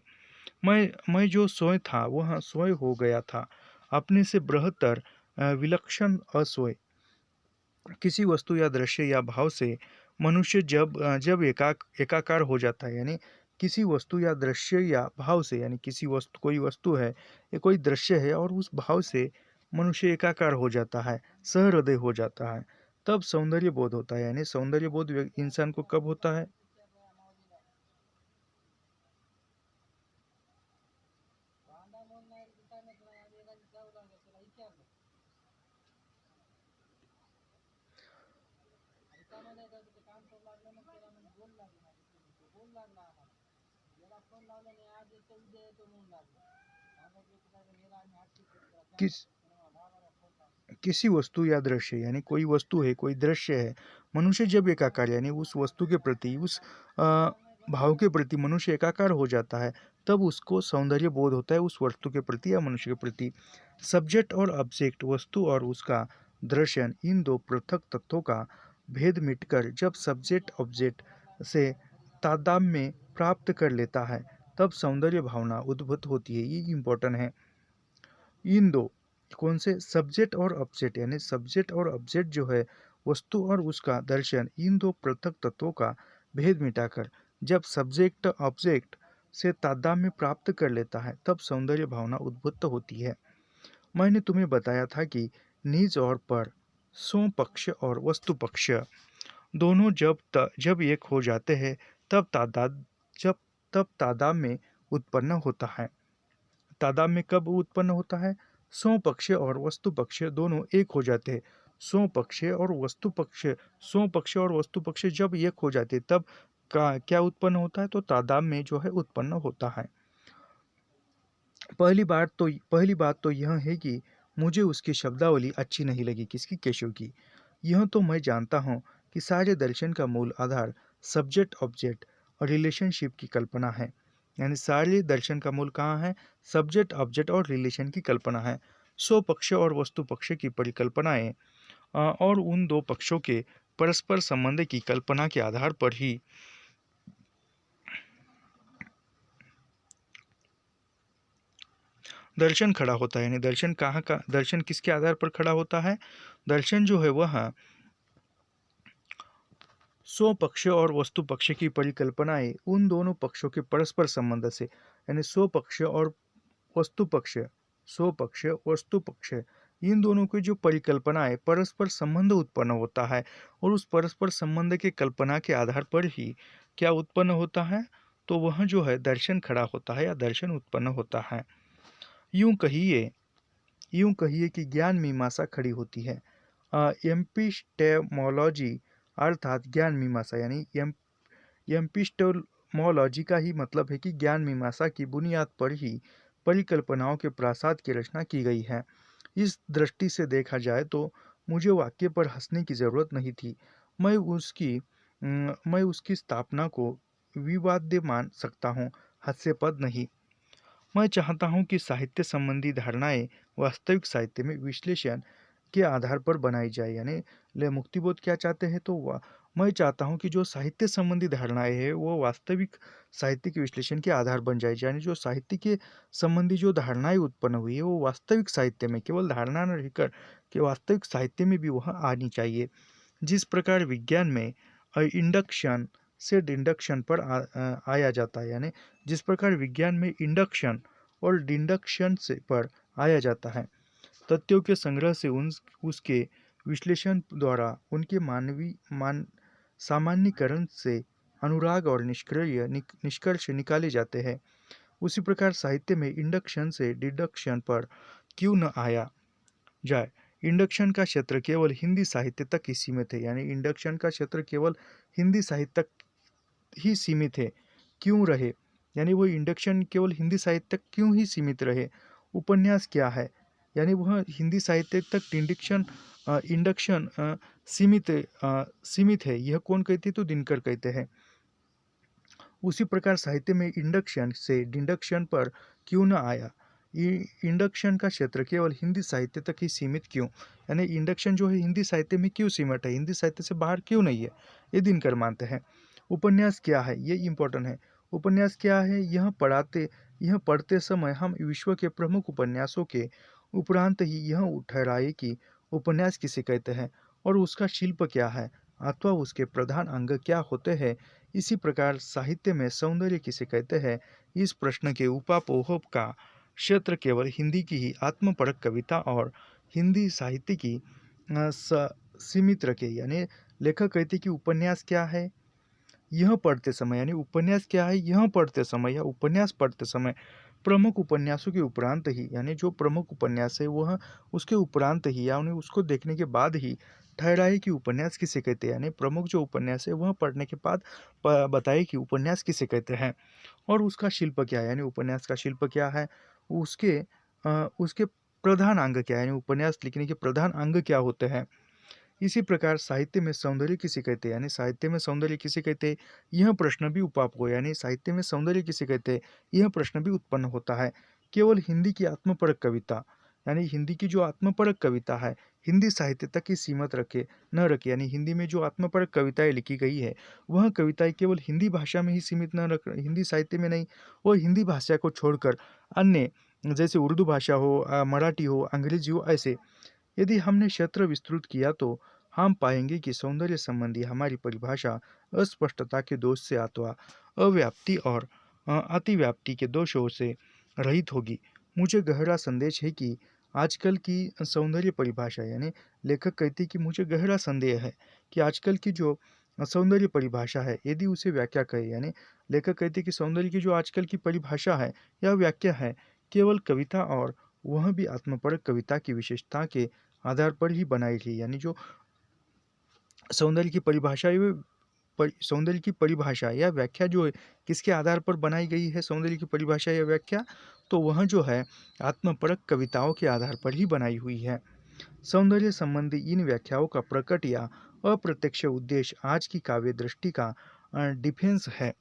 मैं जो स्वयं था वह स्वयं हो गया था, अपने से बृहत्तर, विलक्षण, अस्वयं। किसी वस्तु या दृश्य या भाव से मनुष्य जब एकाकार हो जाता है, यानी किसी वस्तु या दृश्य या भाव से, यानी कोई वस्तु है या कोई दृश्य है और उस भाव से मनुष्य एकाकार हो जाता है, सहृदय हो जाता है, तब सौंदर्य बोध होता है। यानी सौंदर्य बोध इंसान को कब होता है? किस किसी वस्तु या दृश्य, यानी कोई वस्तु है, कोई दृश्य है, मनुष्य जब एकाकार यानी उस वस्तु के प्रति, उस भाव के प्रति मनुष्य एकाकार हो जाता है, तब उसको सौंदर्य बोध होता है उस वस्तु के प्रति या मनुष्य के प्रति। सब्जेक्ट और ऑब्जेक्ट, वस्तु और उसका दर्शन, इन दो पृथक तत्वों का भेद मिटकर जब सब्जेक्ट ऑब्जेक्ट से तादात्म्य प्राप्त कर लेता है, तब सौंदर्य भावना उद्भूत होती है। ये इम्पोर्टेंट है। इन दो कौन से, सब्जेक्ट और ऑब्जेक्ट, यानी सब्जेक्ट और ऑब्जेक्ट जो है, वस्तु और उसका दर्शन, इन दो पृथक तत्वों का भेद मिटाकर जब सब्जेक्ट ऑब्जेक्ट से तादात्म्य प्राप्त कर लेता है, तब सौंदर्य भावना उद्भुत होती है। मैंने तुम्हें बताया था कि निज और पर, सो पक्ष और वस्तु पक्ष दोनों जब एक हो जाते हैं, तब तादात्म्य उत्पन्न होता है। तादात्म्य कब उत्पन्न होता है? सो पक्ष और वस्तु पक्ष दोनों एक हो जाते हैं। सो पक्ष और वस्तु पक्ष जब एक हो जाते हैं, तब का क्या उत्पन्न होता है? तो तादात्म्य जो है उत्पन्न होता है। पहली बात तो यह है कि मुझे उसकी शब्दावली अच्छी नहीं लगी। किसकी? केशव की। यह तो मैं जानता हूँ कि सारे दर्शन का मूल आधार सब्जेक्ट ऑब्जेक्ट और रिलेशनशिप की कल्पना है। यानी सारे दर्शन का मूल कहाँ है? सब्जेक्ट ऑब्जेक्ट और रिलेशन की कल्पना है। सो पक्ष और वस्तु पक्ष की परिकल्पनाएं और उन दो पक्षों के परस्पर संबंध की कल्पना के आधार पर ही दर्शन खड़ा होता है। यानी दर्शन कहाँ का, दर्शन किसके आधार पर खड़ा होता है? दर्शन जो है वह सो पक्ष और वस्तु पक्ष की परिकल्पनाएं उन दोनों पक्षों के परस्पर संबंध से, यानी सो पक्ष और वस्तु पक्ष, सो पक्ष वस्तु पक्ष, इन दोनों की जो परिकल्पना है, परस्पर संबंध उत्पन्न होता है, और उस परस्पर संबंध के कल्पना के आधार पर ही क्या उत्पन्न होता है? तो वह जो है दर्शन खड़ा होता है या दर्शन उत्पन्न होता है। यूं कहिए कि ज्ञान मीमांसा खड़ी होती है। एम्पिस्टेमोलॉजी अर्थात ज्ञान मीमांसा, यानी एम्पिस्टेमोलॉजी का ही मतलब है कि ज्ञान मीमांसा की बुनियाद पर ही परिकल्पनाओं के प्रासाद की रचना की गई है। इस दृष्टि से देखा जाए तो मुझे वाक्य पर हंसने की जरूरत नहीं थी। मैं उसकी स्थापना को विवाद्य मान सकता हूँ, हास्यास्पद नहीं। मैं चाहता हूँ कि साहित्य संबंधी धारणाएं वास्तविक साहित्य में विश्लेषण के आधार पर बनाई जाए। यानी ले मुक्तिबोध क्या चाहते हैं? तो मैं चाहता हूँ कि जो साहित्य संबंधी धारणाएं हैं वो वास्तविक साहित्य के विश्लेषण के आधार बन जाए। यानी जो साहित्य के संबंधी जो धारणाएं उत्पन्न हुई है वो वास्तविक साहित्य में केवल धारणा न रहकर कि वास्तविक साहित्य में भी वह आनी चाहिए। जिस प्रकार विज्ञान में इंडक्शन से डिडक्शन पर आया जाता है, यानी जिस प्रकार विज्ञान में इंडक्शन और डिडक्शन से पर आया जाता है, तथ्यों के संग्रह से उसके विश्लेषण द्वारा उनके सामान्यीकरण से अनुराग और निष्कर्ष निकाले जाते हैं, उसी प्रकार साहित्य में इंडक्शन से डिडक्शन पर क्यों न आया जाए। इंडक्शन का क्षेत्र केवल हिंदी साहित्य तक ही सीमित है। यानी इंडक्शन का क्षेत्र केवल हिंदी साहित्य तक ही सीमित है, क्यों रहे? यानी वो इंडक्शन केवल हिंदी साहित्य तक क्यों ही सीमित रहे? उपन्यास क्या है? यानी वह हिंदी साहित्य तक इंडक्शन सीमित है, यह कौन कहते? तो दिनकर कहते हैं। उसी प्रकार साहित्य में इंडक्शन से डिडक्शन पर क्यों न आया? इंडक्शन का क्षेत्र केवल हिंदी साहित्य तक ही सीमित क्यों? यानी इंडक्शन जो है हिंदी साहित्य में क्यों सीमित है, हिंदी साहित्य से बाहर क्यों नहीं है? ये दिनकर मानते हैं। उपन्यास क्या है? ये इम्पोर्टेंट है। उपन्यास क्या है? यह पढ़ते समय हम विश्व के प्रमुख उपन्यासों के उपरांत ही यह ठहराए कि उपन्यास किसे कहते हैं और उसका शिल्प क्या है अथवा उसके प्रधान अंग क्या होते हैं। इसी प्रकार साहित्य में सौंदर्य किसे कहते हैं, इस प्रश्न के उपापोह का क्षेत्र केवल हिंदी की ही आत्मपरक कविता और हिंदी साहित्य की सीमित रखे। यानी लेखक कहते कि उपन्यास क्या है? यह पढ़ते समय, यानी उपन्यास क्या है? यह पढ़ते समय या उपन्यास पढ़ते समय प्रमुख उपन्यासों के उपरांत ही, यानी जो प्रमुख उपन्यास है वह उसके उपरांत ही या उन्हें उसको देखने के बाद ही ठहराए कि उपन्यास किसे कहते हैं। यानी प्रमुख जो उपन्यास है वह पढ़ने के बाद बताए कि उपन्यास किसे कहते हैं और उसका शिल्प क्या है, यानी उपन्यास का शिल्प क्या है, उसके प्रधान अंग क्या है, यानी उपन्यास लिखने के प्रधान अंग क्या होते हैं। इसी प्रकार साहित्य में सौंदर्य किसे कहते हैं, यानी साहित्य में सौंदर्य किसे कहते हैं, यह प्रश्न भी उपाप हो, यानी साहित्य में सौंदर्य किसे कहते हैं, यह प्रश्न भी उत्पन्न होता है। केवल हिंदी की आत्मपरक कविता, यानी हिंदी की जो आत्मपरक कविता है, हिंदी साहित्य तक ही सीमित रखे न रखे, यानी हिंदी में जो आत्मपरक कविताएं लिखी गई है, वह कविताएं केवल हिंदी भाषा में ही सीमित न रख, हिंदी साहित्य में नहीं, और हिंदी भाषा को छोड़कर अन्य जैसे उर्दू भाषा हो, मराठी हो, अंग्रेजी हो, ऐसे यदि हमने क्षेत्र विस्तृत किया तो हम पाएंगे कि सौंदर्य संबंधी हमारी परिभाषा अस्पष्टता के दोष से अथवा अव्याप्ति और अतिव्याप्ति के दोषों से रहित होगी। मुझे गहरा संदेश है कि आजकल की सौंदर्य परिभाषा, यानी लेखक कहते हैं कि मुझे गहरा संदेह है कि आजकल की जो सौंदर्य परिभाषा है, यदि उसे व्याख्या करें, यानी लेखक कहते हैं कि सौंदर्य की जो आजकल की परिभाषा है या व्याख्या है, केवल कविता और वह भी आत्मपरक कविता की विशेषता के आधार पर ही बनाई गई, यानी जो सौंदर्य की परिभाषा है, सौंदर्य की परिभाषा या व्याख्या जो है किसके आधार पर बनाई गई है, सौंदर्य की परिभाषा या व्याख्या, तो वह जो है आत्मपरक कविताओं के आधार पर ही बनाई हुई है। सौंदर्य संबंधी इन व्याख्याओं का प्रकट या अप्रत्यक्ष उद्देश्य आज की काव्य दृष्टि का डिफेंस है,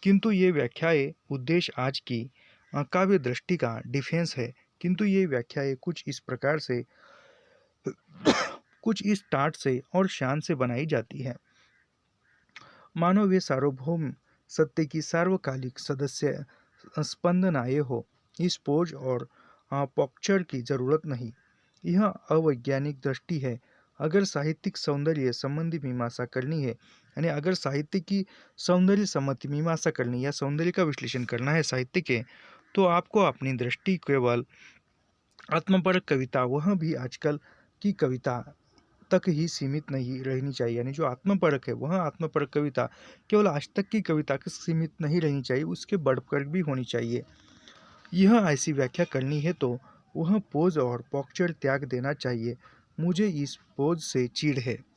किंतु ये व्याख्याएं उद्देश्य आज की काव्य दृष्टि का डिफेंस है, किंतु ये व्याख्याएं कुछ इस प्रकार से कुछ इस टाट से और शान से बनाई जाती है मानो वे सार्वभौम सत्य की सार्वकालिक सदस्य स्पंदनाएं हो। इस पोज और पॉक्चर की जरूरत नहीं, यह अवैज्ञानिक दृष्टि है। अगर साहित्यिक सौंदर्य संबंधी मीमांसा करनी है, यानी अगर साहित्य की सौंदर्य संबंधी मीमांसा करनी या सौंदर्य का विश्लेषण करना है साहित्य के, तो आपको अपनी दृष्टि केवल आत्मपरक कविता, वह भी आजकल की कविता तक ही सीमित नहीं रहनी चाहिए, यानी जो आत्मपरक है वह आत्मपरक कविता केवल आज तक की कविता के सीमित नहीं रहनी चाहिए, उसके बढ़कर भी होनी चाहिए। यह ऐसी व्याख्या करनी है तो वह पोज और पॉक्चर त्याग देना चाहिए। मुझे इस पोज से चिढ़ है।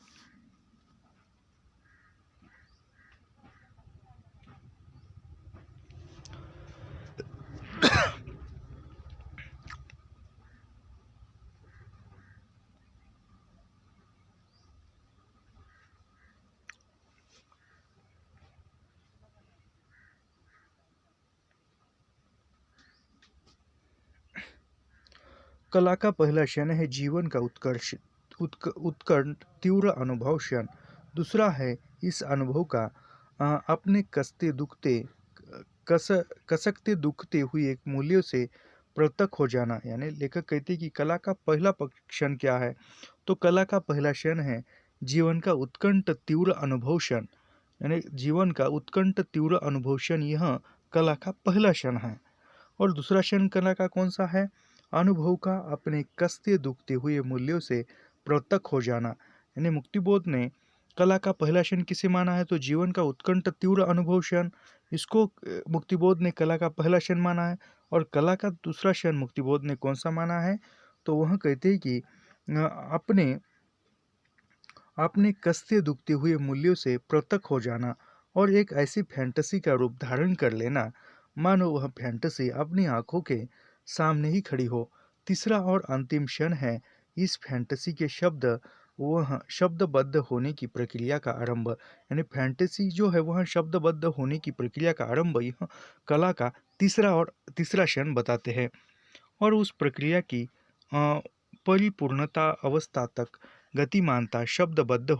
कला का पहला क्षण है जीवन का उत्कंठ तीव्र अनुभव क्षण। दूसरा है इस अनुभव का अपने कसते दुखते कस कसकते दुखते हुए एक मूल्यों से पृथक हो जाना, यानी लेखक कहते हैं कि कला का पहला क्षण क्या है, तो कला का पहला क्षण है जीवन का उत्कंठ तीव्र अनुभव क्षण, यानी जीवन का उत्कंठ तीव्र अनुभव क्षण, यह कला का पहला क्षण है। और दूसरा क्षण कला का कौन सा है, अनुभव का अपने कसते दुखते हुए मूल्यों से पृथक हो जाना, यानी मुक्तिबोध ने कला का पहला क्षण किसे माना है, तो जीवन का उत्कंठ तीव्र अनुभव क्षण, इसको मुक्तिबोध ने कला का पहला क्षण माना है। और कला का दूसरा क्षण मुक्तिबोध ने कौन सा माना है, तो वह कहते हैं कि अपने अपने कसते दुखते हुए मूल्यों से पृथक हो जाना और एक ऐसी फैंटेसी का रूप धारण कर लेना मानो वह फैंटेसी अपनी आंखों के सामने ही खड़ी हो। तीसरा और अंतिम क्षण है इस फैंटेसी के वह शब्दबद्ध होने की प्रक्रिया का आरंभ, यानी फैंटेसी जो है वह शब्दबद्ध होने की प्रक्रिया का आरंभ, यह कला का तीसरा क्षण बताते हैं। और उस प्रक्रिया की परिपूर्णता अवस्था तक गतिमानता शब्दबद्ध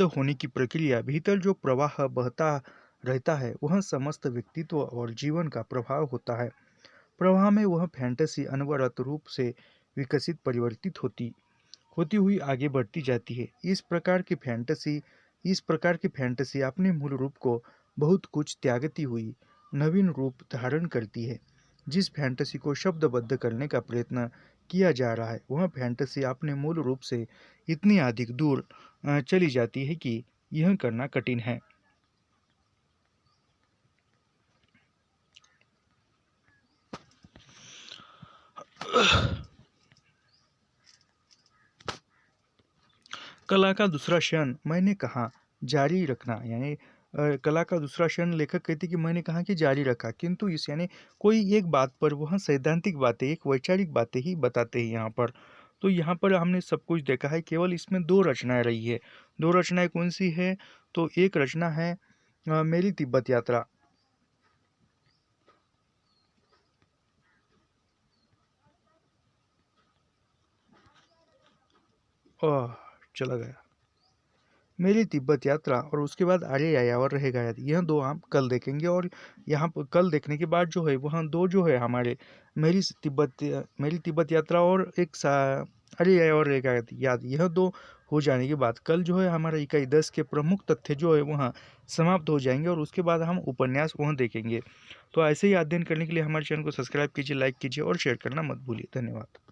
होने की प्रक्रिया भीतर जो प्रवाह बहता रहता है वह समस्त व्यक्तित्व और जीवन का प्रभाव होता है। प्रवाह में वह फैंटेसी अनवरत रूप से विकसित परिवर्तित होती हुई आगे बढ़ती जाती है। इस प्रकार की फैंटेसी अपने मूल रूप को बहुत कुछ त्यागती हुई नवीन रूप धारण करती है। जिस फैंटेसी को शब्दबद्ध करने का प्रयत्न किया जा रहा है वह फैंटेसी अपने मूल रूप से इतनी अधिक दूर चली जाती है कि यह करना कठिन है। कला का दूसरा क्षण मैंने कहा जारी रखना, यानी कला का दूसरा क्षण लेखक कहते कि मैंने कहा कि जारी रखा, किंतु इस यानी कोई एक बात पर वह सैद्धांतिक बातें, एक वैचारिक बातें ही बताते हैं यहाँ पर। तो यहाँ पर हमने सब कुछ देखा है, केवल इसमें 2 रचनाएँ रही है। 2 रचनाएँ कौन-सी है? तो एक रचना है मेरी तिब्बत यात्रा। ओह! चला गया। मेरी तिब्बत यात्रा और उसके बाद आर्य यायावर रह गया। यह 2 हम कल देखेंगे, और यहाँ पर कल देखने के बाद जो है वह 2 जो है हमारे मेरी तिब्बत यात्रा और एक सा आर्य यायावर रह गया याद, यह 2 हो जाने के बाद कल जो है हमारा इकाई 10 के प्रमुख तथ्य जो है वह समाप्त हो जाएँगे, और उसके बाद हम उपन्यास वह देखेंगे। तो ऐसे ही अध्ययन करने के लिए हमारे चैनल को सब्सक्राइब कीजिए, लाइक कीजिए और शेयर करना मत भूलिए। धन्यवाद।